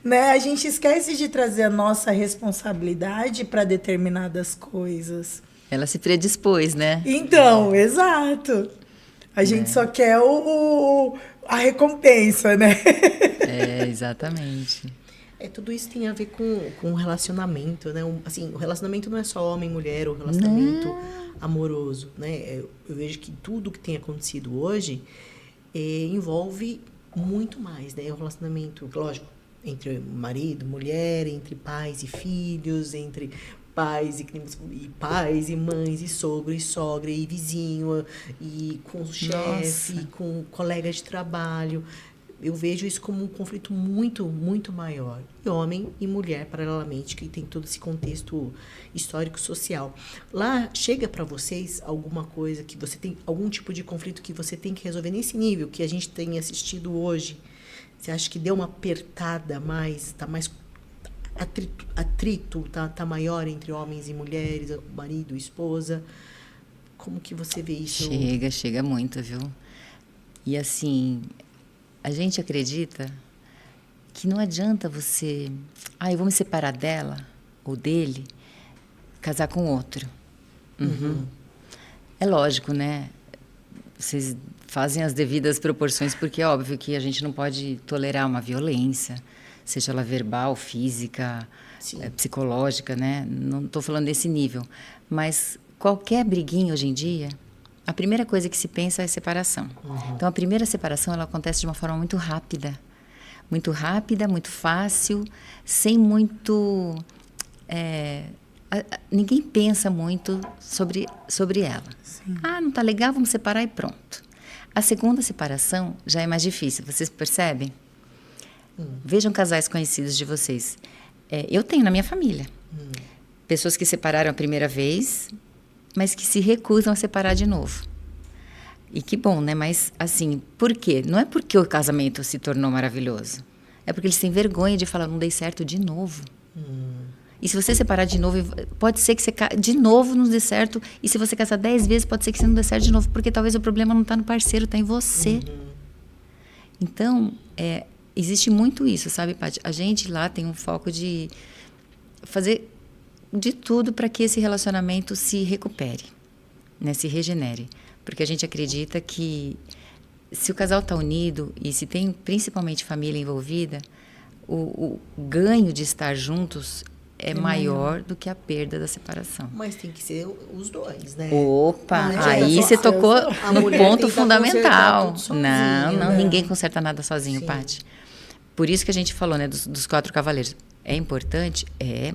Né? A gente esquece de trazer a nossa responsabilidade para determinadas coisas. Ela se predispôs, né? Então, exato. A gente só quer a recompensa, né? É, exatamente. Tudo isso tem a ver com o relacionamento, né? Assim, o relacionamento não é só homem e mulher, o relacionamento amoroso, né? Eu vejo que tudo que tem acontecido hoje envolve muito mais, né? O relacionamento, lógico, entre marido, mulher, entre pais e filhos, entre pais e mães, e sogro e sogra, e vizinho, e com o chefe, e com colega de trabalho. Eu vejo isso como um conflito muito, muito maior. E homem e mulher, paralelamente, que tem todo esse contexto histórico-social. Lá, chega para vocês alguma coisa que você tem, algum tipo de conflito que você tem que resolver nesse nível que a gente tem assistido hoje? Você acha que deu uma apertada mais, está mais atrito, tá maior entre homens e mulheres, marido e esposa? Como que você vê isso? Chega muito, viu? E assim, a gente acredita que não adianta você, eu vou me separar dela ou dele, casar com outro. É lógico, né? Vocês fazem as devidas proporções, porque é óbvio que a gente não pode tolerar uma violência, seja ela verbal, física, psicológica, né? Não estou falando desse nível. Mas qualquer briguinha hoje em dia, a primeira coisa que se pensa é separação. Então, a primeira separação ela acontece de uma forma muito rápida, muito fácil, sem muito... ninguém pensa muito sobre ela. Sim. Não está legal, vamos separar e pronto. A segunda separação já é mais difícil, vocês percebem? Vejam casais conhecidos de vocês. Eu tenho na minha família pessoas que separaram a primeira vez, mas que se recusam a separar de novo. E que bom, né? Mas, assim, por quê? Não é porque o casamento se tornou maravilhoso. É porque eles têm vergonha de falar, não dei certo de novo. E se você separar de novo, pode ser que você de novo não dê certo. E se você casar 10 vezes, pode ser que você não dê certo de novo. Porque talvez o problema não está no parceiro, está em você. Então, existe muito isso, sabe, Paty? A gente lá tem um foco de fazer de tudo para que esse relacionamento se recupere, né? Se regenere. Porque a gente acredita que se o casal está unido e se tem principalmente família envolvida, o ganho de estar juntos é maior do que a perda da separação. Mas tem que ser os dois, né? Opa, Não aí você tocou no mulher ponto tenta fundamental. consertar tudo sozinha, Não, né? ninguém conserta nada sozinho, Sim. Paty. Por isso que a gente falou, né, dos 4 cavaleiros. É importante?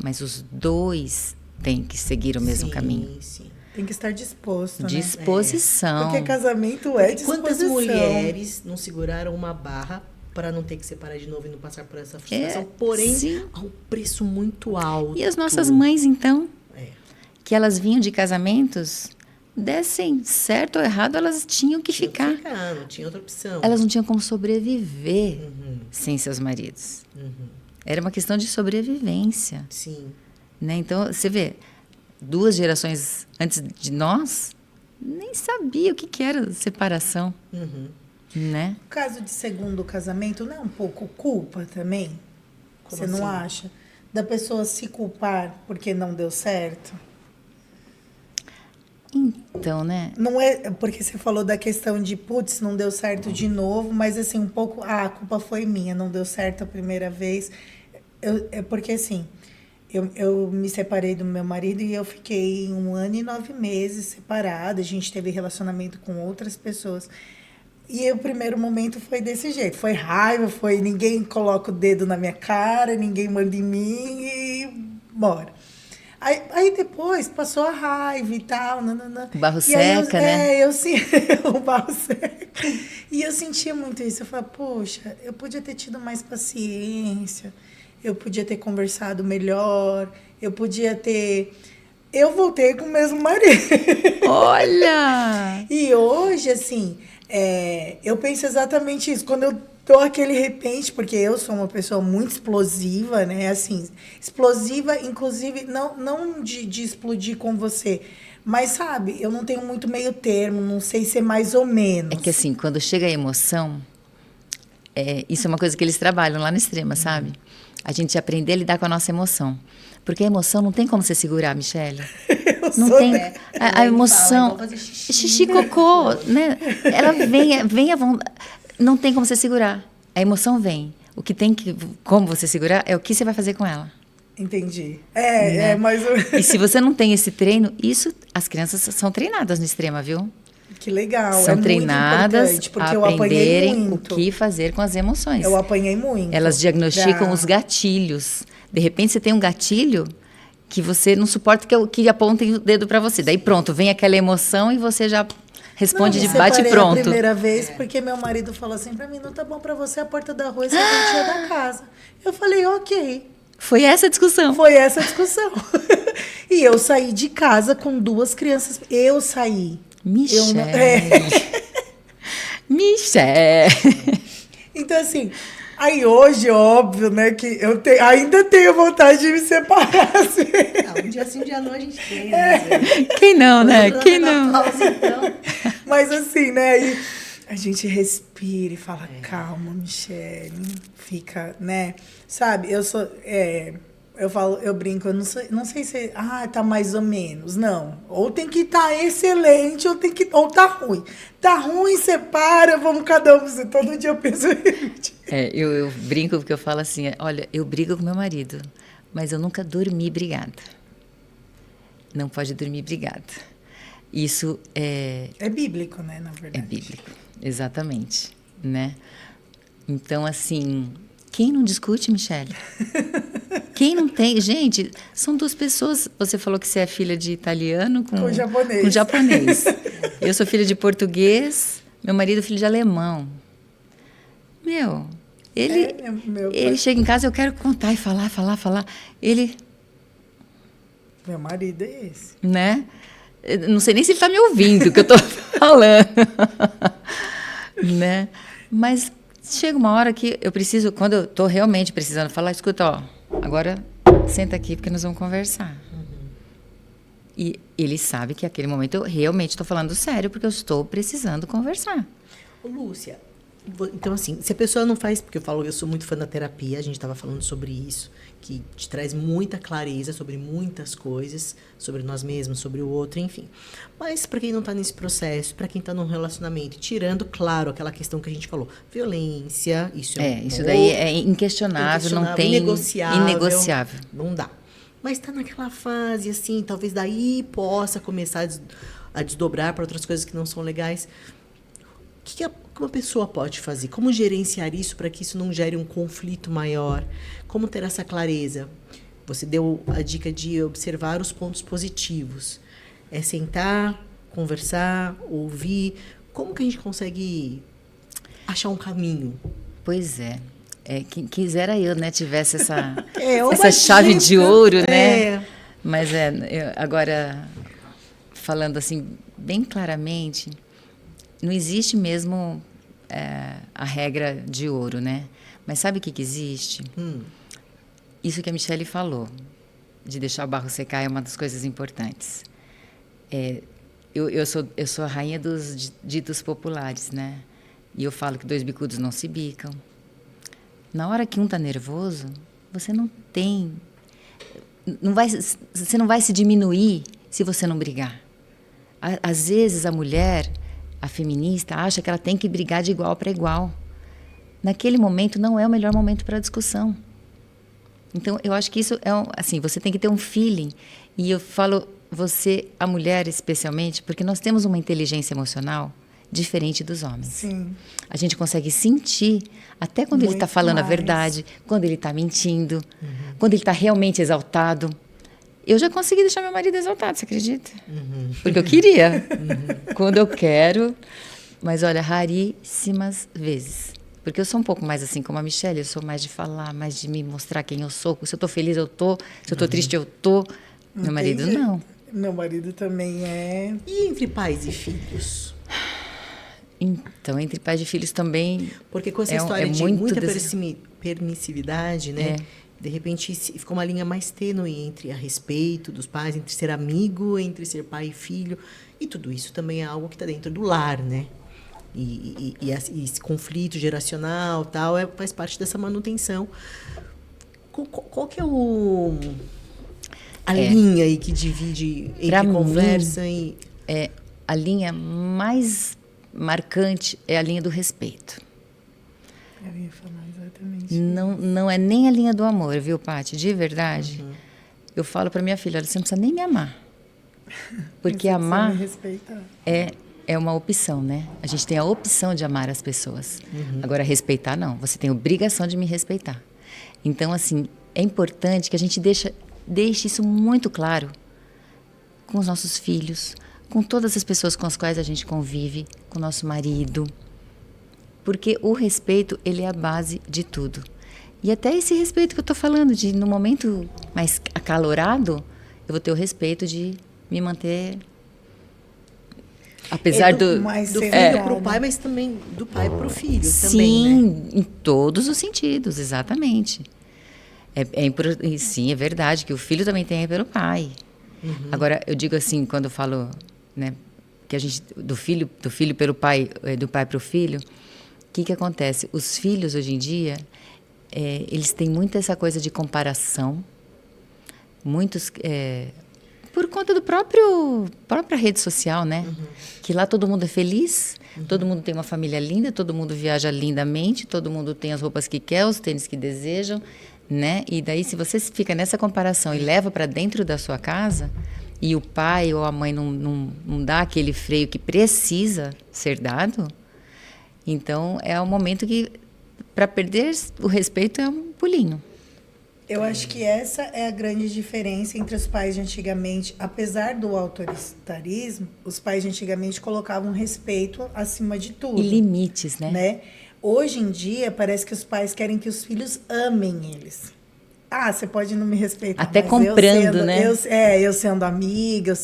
mas os dois têm que seguir o mesmo caminho. Sim. Tem que estar disposto, né? Disposição. Porque casamento é disposição. Quantas mulheres não seguraram uma barra para não ter que separar de novo e não passar por essa frustração? Porém, sim. a um preço muito alto. E as nossas mães, então? É. Que elas vinham de casamentos, dessem certo ou errado, elas tinham que ficar. Não tinha outra opção. Elas não tinham como sobreviver sem seus maridos. Era uma questão de sobrevivência. Sim. Né? Então, você vê, 2 gerações antes de nós, nem sabia o que era separação. Né? O caso de segundo casamento não é um pouco culpa também? Como Você não assim? acha? Da pessoa se culpar porque não deu certo? Então, né? Não é porque você falou da questão de, putz, não deu certo de novo, mas assim, um pouco, a culpa foi minha, não deu certo a primeira vez. É porque assim, eu me separei do meu marido e eu fiquei 1 ano e 9 meses separada, a gente teve relacionamento com outras pessoas. E o primeiro momento foi desse jeito, foi raiva, foi ninguém coloca o dedo na minha cara, ninguém manda em mim e bora. Aí depois passou a raiva e tal. O barro E aí seca, né? O barro seca. E eu sentia muito isso. Eu falava, poxa, eu podia ter tido mais paciência, eu podia ter conversado melhor, eu podia ter. Eu voltei com o mesmo marido. Olha! E hoje, assim, eu penso exatamente isso. Quando eu dou aquele repente, porque eu sou uma pessoa muito explosiva, né? Assim, explosiva, inclusive, não de explodir com você, mas, sabe, eu não tenho muito meio termo, não sei ser mais ou menos. É que, assim, quando chega a emoção, isso é uma coisa que eles trabalham lá no Extrema, sabe? A gente aprender a lidar com a nossa emoção. Porque a emoção não tem como você segurar, Michele. Não tem. A emoção. Fazer xixi. Xixi, cocô, né? Ela vem a vontade. Não tem como você segurar. A emoção vem. O que tem como você segurar é o que você vai fazer com ela. Entendi. Né? Mas... E se você não tem esse treino, as crianças são treinadas no Extrema, viu? Que legal. São treinadas muito porque a eu apanhei aprenderem muito. o que fazer com as emoções. Eu apanhei muito. Elas diagnosticam os gatilhos. De repente, você tem um gatilho que você não suporta que apontem o dedo para você. Daí, pronto, vem aquela emoção e você já responde de bate pronto. A primeira vez porque meu marido falou assim pra mim, não tá bom pra você a porta da rua, você tem tia da casa. Eu falei, ok. Foi essa a discussão. Foi essa a discussão. E eu saí de casa com 2 crianças. Eu saí. Michele. Michele. Então, assim, aí hoje, óbvio, né, que eu ainda tenho vontade de me separar. Assim. Um dia sim, um dia não, a gente tem, né? Quem não, né? Quem não? Pausa, então. Mas assim, né, aí a gente respira e fala, calma, Michele, fica, né, sabe, eu brinco, eu não sei se, tá mais ou menos, não, ou tem que estar excelente, ou tá ruim. Tá ruim, separa, vamos cada um, todo dia eu penso isso. Eu brinco porque eu falo assim, olha, eu brigo com meu marido, mas eu nunca dormi brigada. Não pode dormir brigada. Isso é bíblico, né, na verdade. É bíblico, exatamente, né? Então, assim, quem não discute, Michele? Quem não tem? Gente, são 2 pessoas. Você falou que você é filha de italiano com japonês. Com japonês. Eu sou filha de português, meu marido é filho de alemão. Ele chega em casa, eu quero contar e falar. Meu marido é esse. Né? Não sei nem se ele está me ouvindo o que eu estou falando. Né? Mas chega uma hora que eu preciso, quando eu estou realmente precisando falar, escuta, agora senta aqui porque nós vamos conversar. E ele sabe que naquele momento eu realmente estou falando sério, porque eu estou precisando conversar. Ô, Lúcia, então assim, se a pessoa não faz, porque eu sou muito fã da terapia, a gente estava falando sobre isso, que te traz muita clareza sobre muitas coisas, sobre nós mesmos, sobre o outro, enfim. Mas para quem não está nesse processo, para quem está num relacionamento, tirando, claro, aquela questão que a gente falou, violência, isso isso daí é inquestionável, não tem... Inegociável. Não dá. Mas está naquela fase, assim, talvez daí possa começar a desdobrar para outras coisas que não são legais. O que uma pessoa pode fazer? Como gerenciar isso para que isso não gere um conflito maior? Como ter essa clareza? Você deu a dica de observar os pontos positivos. É sentar, conversar, ouvir. Como que a gente consegue achar um caminho? Pois é. Quem quisera eu, né, tivesse essa dica, chave de ouro, né? Mas agora, falando assim, bem claramente, não existe mesmo a regra de ouro, né? Mas sabe o que existe? Isso que a Michele falou, de deixar o barro secar, é uma das coisas importantes. Eu sou a rainha dos ditos populares, né? E eu falo que dois bicudos não se bicam. Na hora que um está nervoso, você não vai se diminuir se você não brigar. Às vezes a mulher, a feminista, acha que ela tem que brigar de igual para igual. Naquele momento não é o melhor momento para a discussão. Então, eu acho que isso assim, você tem que ter um feeling. E eu falo você, a mulher especialmente, porque nós temos uma inteligência emocional diferente dos homens. Sim. A gente consegue sentir até quando ele está falando a verdade, quando ele está mentindo, quando ele está realmente exaltado. Eu já consegui deixar meu marido exaltado, você acredita? Porque eu queria. Quando eu quero. Mas, olha, raríssimas vezes. Porque eu sou um pouco mais assim como a Michele, eu sou mais de falar, mais de me mostrar quem eu sou. Se eu estou feliz, eu estou. Se eu estou triste, eu estou. Meu marido, não. Meu marido também é... E entre pais e filhos? Então, entre pais e filhos também. Porque com essa história de muito muita permissividade, né? De repente ficou uma linha mais tênue entre a respeito dos pais, entre ser amigo, entre ser pai e filho. E tudo isso também é algo que está dentro do lar, né? E esse conflito geracional tal faz parte dessa manutenção. Qual que é a linha aí que divide entre conversa e... A linha mais marcante é a linha do respeito. Eu ia falar exatamente. Não é nem a linha do amor, viu, Paty? De verdade. Eu falo para minha filha, você não precisa nem me amar. Porque amar me respeitar. é uma opção, né? A gente tem a opção de amar as pessoas. Agora, respeitar, não. Você tem a obrigação de me respeitar. Então, assim, é importante que a gente deixe isso muito claro com os nossos filhos, com todas as pessoas com as quais a gente convive, com o nosso marido. Porque o respeito, ele é a base de tudo. E até esse respeito que eu estou falando, de no momento mais acalorado, eu vou ter o respeito de me manter... Apesar do filho para o pai, mas também do pai para o filho. Sim, também, né? Em todos os sentidos, exatamente. Sim, é verdade que o filho também tem pelo pai. Agora, eu digo assim, quando eu falo, né, que a gente do filho pelo pai, do pai para o filho, o que acontece? Os filhos hoje em dia, eles têm muito essa coisa de comparação, muitos por conta do própria rede social, né? Que lá todo mundo é feliz, todo mundo tem uma família linda, todo mundo viaja lindamente, todo mundo tem as roupas que quer, os tênis que desejam, né? E daí, se você fica nessa comparação e leva para dentro da sua casa, e o pai ou a mãe não dá aquele freio que precisa ser dado, então é um momento que, para perder o respeito, é um pulinho. Eu acho que essa é a grande diferença entre os pais de antigamente. Apesar do autoritarismo, os pais de antigamente colocavam respeito acima de tudo. E limites, né? Hoje em dia, parece que os pais querem que os filhos amem eles. Ah, você pode não me respeitar. Até comprando, né? Eu sendo amiga,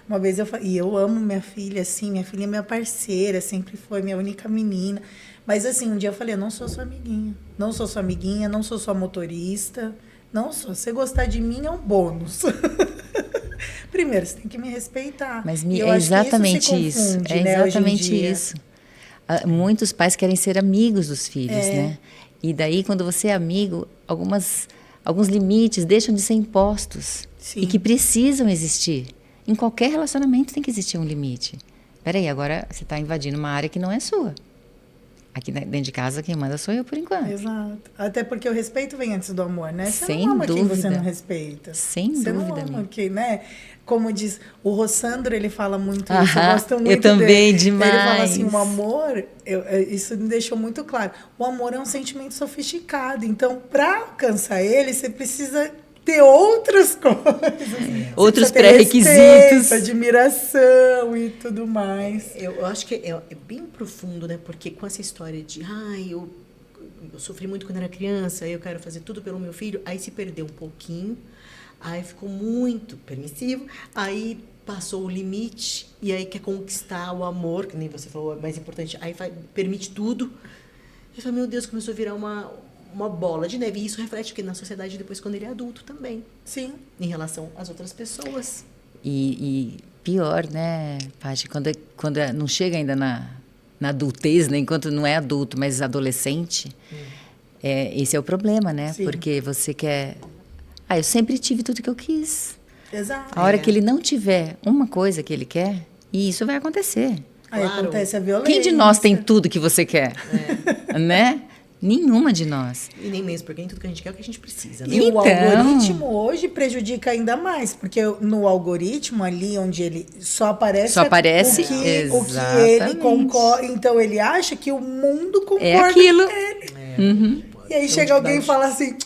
uma vez eu amo minha filha, assim, minha filha é minha parceira, sempre foi minha única menina. Mas assim, um dia eu falei, eu não sou sua amiguinha, não sou sua motorista, Não sou. Se você gostar de mim é um bônus. Primeiro, você tem que me respeitar. Mas E eu é acho que exatamente isso. Se confunde, É né, hoje em exatamente dia. isso. Muitos pais querem ser amigos dos filhos, né? E daí, quando você é amigo, alguns limites deixam de ser impostos. Sim. E que precisam existir. Em qualquer relacionamento tem que existir um limite. Peraí, agora você está invadindo uma área que não é sua. Aqui dentro de casa, quem manda sou eu, por enquanto. Exato. Até porque o respeito vem antes do amor, né? Você Sem não ama quem você dúvida. não respeita. Sem você dúvida, não ama amiga. quem, né? Como diz o Rossandro, ele fala muito isso. Aham, Eu gosto muito eu também, dele. demais. Ele fala assim, o amor, isso me deixou muito claro. O amor é um sentimento sofisticado. Então, para alcançar ele, você precisa ter outras coisas. Outros Você precisa ter pré-requisitos. respeito, admiração e tudo mais. Eu acho que é bem profundo, né? Porque com essa história de, eu sofri muito quando era criança, eu quero fazer tudo pelo meu filho, aí se perdeu um pouquinho, aí ficou muito permissivo, aí passou o limite, e aí quer conquistar o amor, que nem você falou, é mais importante, aí permite tudo. E fala, meu Deus, começou a virar uma bola de neve. E isso reflete o quê? Na sociedade depois, quando ele é adulto também. Sim. Em relação às outras pessoas. E pior, né, Paty, quando não chega ainda na adultez, né, enquanto não é adulto, mas adolescente, esse é o problema, né? Sim. Porque você quer... eu sempre tive tudo que eu quis. Exato. A hora que ele não tiver uma coisa que ele quer, e isso vai acontecer. Aí Claro. acontece a violência. Quem de nós tem tudo que você quer? Né? Nenhuma de nós. E nem mesmo, porque nem tudo que a gente quer é o que a gente precisa, né? E o Então. algoritmo hoje prejudica ainda mais, porque no algoritmo ali onde ele só aparece Só aparece, o que ele exatamente. concorda, então ele acha que o mundo concorda É aquilo. com ele. Uhum. E aí Então, chega alguém e dificuldade. fala assim,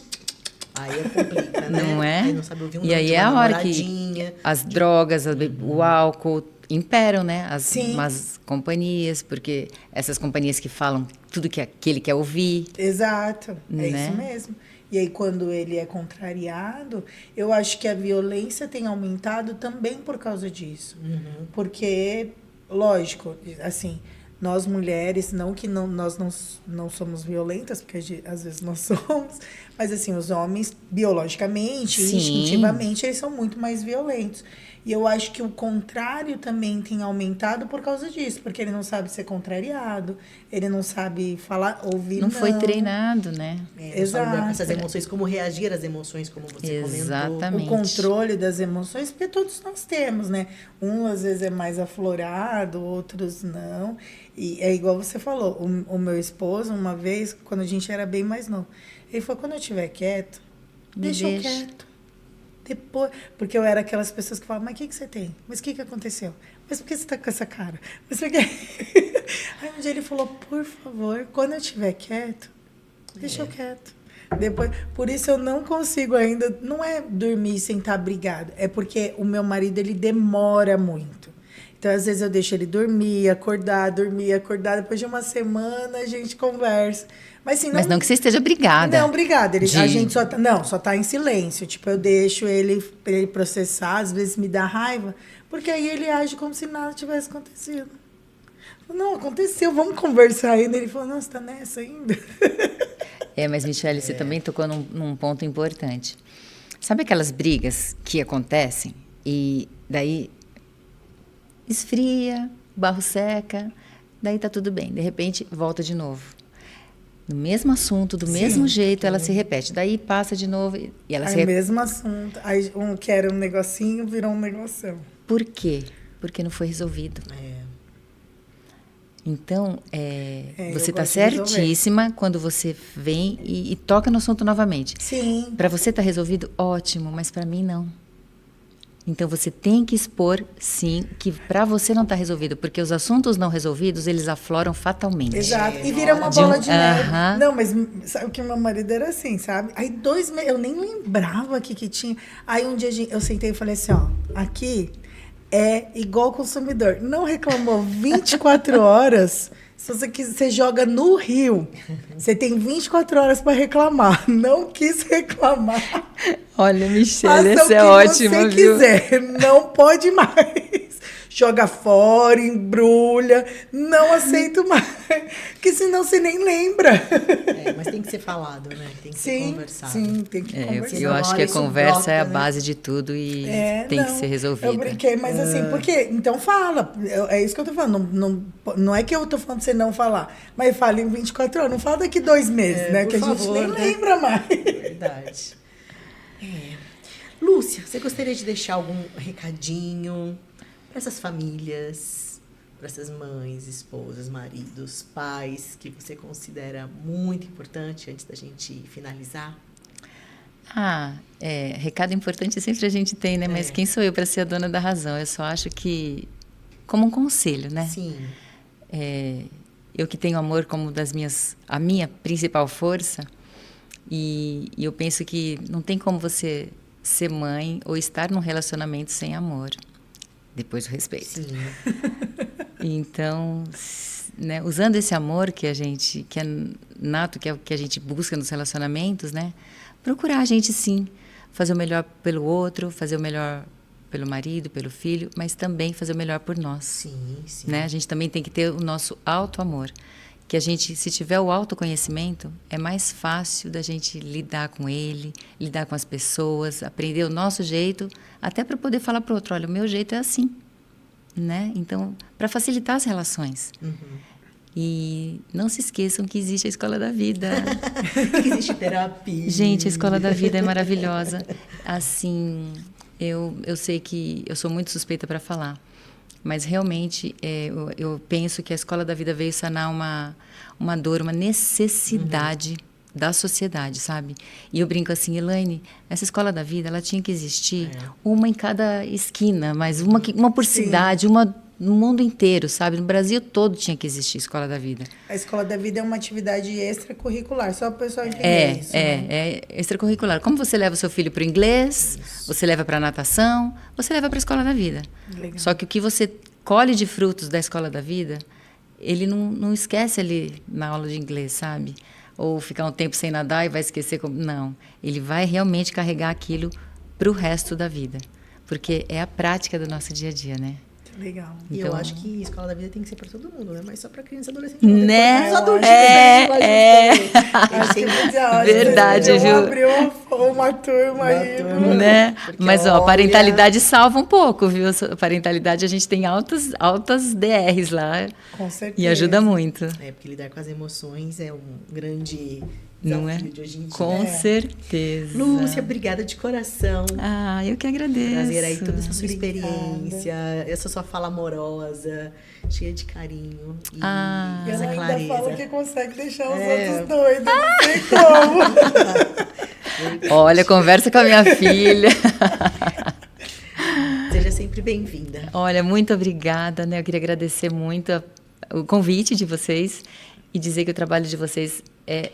Aí complica, né? Não é? Aí não sabe ouvir um E não aí de é uma a hora que namoradinha. as drogas, o álcool imperam, né? As Sim. más companhias, porque essas companhias que falam tudo que ele quer ouvir. exato, é Né? isso mesmo. E aí quando ele é contrariado, eu acho que a violência tem aumentado também por causa disso. Porque, lógico, assim, nós mulheres, não que nós não somos violentas, porque às vezes nós somos, mas assim, os homens, biologicamente, Sim. instintivamente, eles são muito mais violentos. E eu acho que o contrário também tem aumentado por causa disso, porque ele não sabe ser contrariado, ele não sabe falar, ouvir Não foi treinado, né? Não sabe lidar com essas Exato. emoções, como reagir às emoções, como você comentou. Exatamente. O controle das emoções, porque todos nós temos, né? Um às vezes é mais aflorado, outros não. E é igual você falou, o meu esposo, uma vez, quando a gente era bem mais novo, ele falou, quando eu estiver quieto, deixa eu quieto. Depois, porque eu era aquelas pessoas que falavam, mas o que você tem? Mas o que aconteceu? Mas por que você tá com essa cara? Mas por que... Aí um dia ele falou, por favor, quando eu estiver quieto, deixa eu quieto. Depois, por isso eu não consigo ainda, não é dormir sem estar brigado, é porque o meu marido, ele demora muito. Então, às vezes eu deixo ele dormir, acordar, depois de uma semana a gente conversa. Mas, assim, Mas não que você esteja brigada. não, obrigada. A De- gente só tá em silêncio. Tipo, eu deixo ele processar, às vezes me dá raiva, porque aí ele age como se nada tivesse acontecido. Não, aconteceu, vamos conversar ainda. Ele falou, não, você tá nessa ainda? Mas, Michele, você também tocou num ponto importante. Sabe aquelas brigas que acontecem e daí esfria, o barro seca, daí tá tudo bem. De repente, volta de novo. No mesmo assunto, do mesmo jeito, ela se repete. Daí passa de novo e ela se Aí, repete. mesmo assunto. Aí, um que era um negocinho, virou um negoção. Por quê? Porque não foi resolvido. Então, você eu está gosto de resolver. certíssima quando você vem e toca no assunto novamente. Sim. Para você tá resolvido, ótimo, mas para mim não. Então você tem que expor, sim, que para você não está resolvido, porque os assuntos não resolvidos, eles afloram fatalmente. Exato. E vira uma De bola de neve. aham. Não, mas sabe que meu marido era assim, sabe? Aí 2 meses, eu nem lembrava que tinha. Aí um dia eu sentei e falei assim, ó, aqui é igual consumidor. Não reclamou 24 horas, se você quiser, você joga no rio. Você tem 24 horas para reclamar. Não quis reclamar. Olha, Michele, Faça o essa que é ótima, você viu? quiser. Não pode mais. joga fora, embrulha. Não aceito mais. Porque senão você nem lembra. Mas tem que ser falado, né? Tem que ser conversado. Sim, tem que conversar. Eu acho que a conversa é a base de tudo e tem que ser resolvida. Eu brinquei, mas assim, porque... Então fala. É isso que eu tô falando. Não é que eu tô falando pra você não falar. Mas fala em 24 horas. Não fala daqui 2 meses, né? Que favor, a gente nem lembra mais. Verdade. Lúcia, você gostaria de deixar algum recadinho para essas famílias, para essas mães, esposas, maridos, pais, que você considera muito importante antes da gente finalizar? Recado importante sempre a gente tem, né? Mas quem sou eu para ser a dona da razão? Eu só acho que, como um conselho, né? Sim. Eu que tenho amor como a minha principal força, e eu penso que não tem como você ser mãe ou estar num relacionamento sem amor, depois do respeito. Sim. Então, né, usando esse amor que é nato, que é o que a gente busca nos relacionamentos, né, procurar a gente sim fazer o melhor pelo outro, fazer o melhor pelo marido, pelo filho, mas também fazer o melhor por nós. Sim, sim. Né? A gente também tem que ter o nosso auto-amor. Que a gente, se tiver o autoconhecimento, é mais fácil da gente lidar com ele, lidar com as pessoas, aprender o nosso jeito, até para poder falar para o outro, olha, o meu jeito é assim. Né? Então, para facilitar as relações. E não se esqueçam que existe a Escola da Vida. Que existe terapia. Gente, a Escola da Vida é maravilhosa. Assim, eu sei que eu sou muito suspeita para falar, mas realmente eu penso que a Escola da Vida veio sanar uma dor, uma necessidade da sociedade, sabe? E eu brinco assim, Elaine, essa Escola da Vida, ela tinha que existir uma em cada esquina, mas uma por cidade, uma no mundo inteiro, sabe? No Brasil todo tinha que existir Escola da Vida. A Escola da Vida é uma atividade extracurricular, só para o pessoal entender isso. É extracurricular. Como você leva o seu filho para o inglês, você leva para a natação, você leva para a Escola da Vida. Legal. Só que o que você colhe de frutos da Escola da Vida, ele não esquece ali na aula de inglês, sabe? Ou ficar um tempo sem nadar e vai esquecer como... Não, ele vai realmente carregar aquilo para o resto da vida. Porque é a prática do nosso dia a dia, né? Legal. E então, eu acho que a Escola da Vida tem que ser para todo mundo, né? Mas só para criança e adolescente. Né? Os adultos Verdade, eu viu? Abriu uma turma aí. Né? Mas, ó, olha... parentalidade salva um pouco, viu? Parentalidade, a gente tem altas DRs lá. Com certeza. E ajuda muito. Porque lidar com as emoções é um grande... Não é? De hoje em dia. Com certeza. Lúcia, obrigada de coração. Eu que agradeço. Trazer aí toda essa sua experiência, essa sua fala amorosa, cheia de carinho e essa ela clareza. ainda fala que consegue deixar os outros doidos, não sei como. Olha, conversa com a minha filha. Seja sempre bem-vinda. Olha, muito obrigada, né? Eu queria agradecer muito o convite de vocês e dizer que o trabalho de vocês é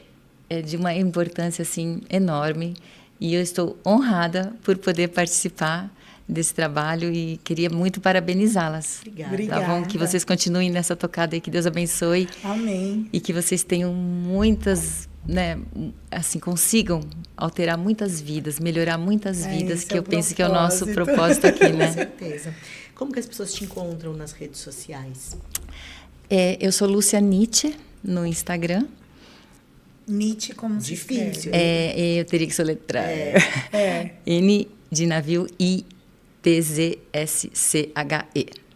de uma importância assim enorme e eu estou honrada por poder participar desse trabalho e queria muito parabenizá-las. Obrigada. Tá bom? Que vocês continuem nessa tocada aí, que Deus abençoe. Amém. E que vocês tenham muitas, né, assim, consigam alterar muitas vidas, melhorar muitas vidas, que eu penso que é o nosso propósito aqui, né? Com certeza. Como que as pessoas te encontram nas redes sociais? É, Eu sou Lúcia Nietzsche no Instagram. Nietzsche como difícil. Eu teria que soletrar. N de navio I-T-Z-S-C-H-E.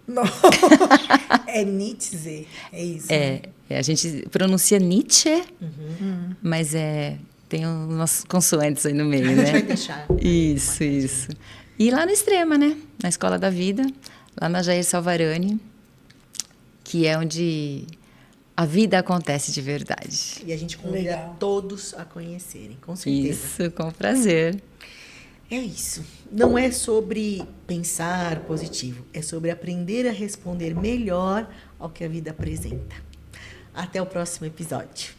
Não. É Nietzsche, é isso. A gente pronuncia Nietzsche, mas tem umas consoantes aí no meio, A né? gente vai deixar. Isso. E lá no Extrema, né? Na Escola da Vida, lá na Jair Salvarani, que é onde a vida acontece de verdade. E a gente convida todos a conhecerem, com certeza. Isso, com prazer. É isso. Não é sobre pensar positivo, é sobre aprender a responder melhor ao que a vida apresenta. Até o próximo episódio.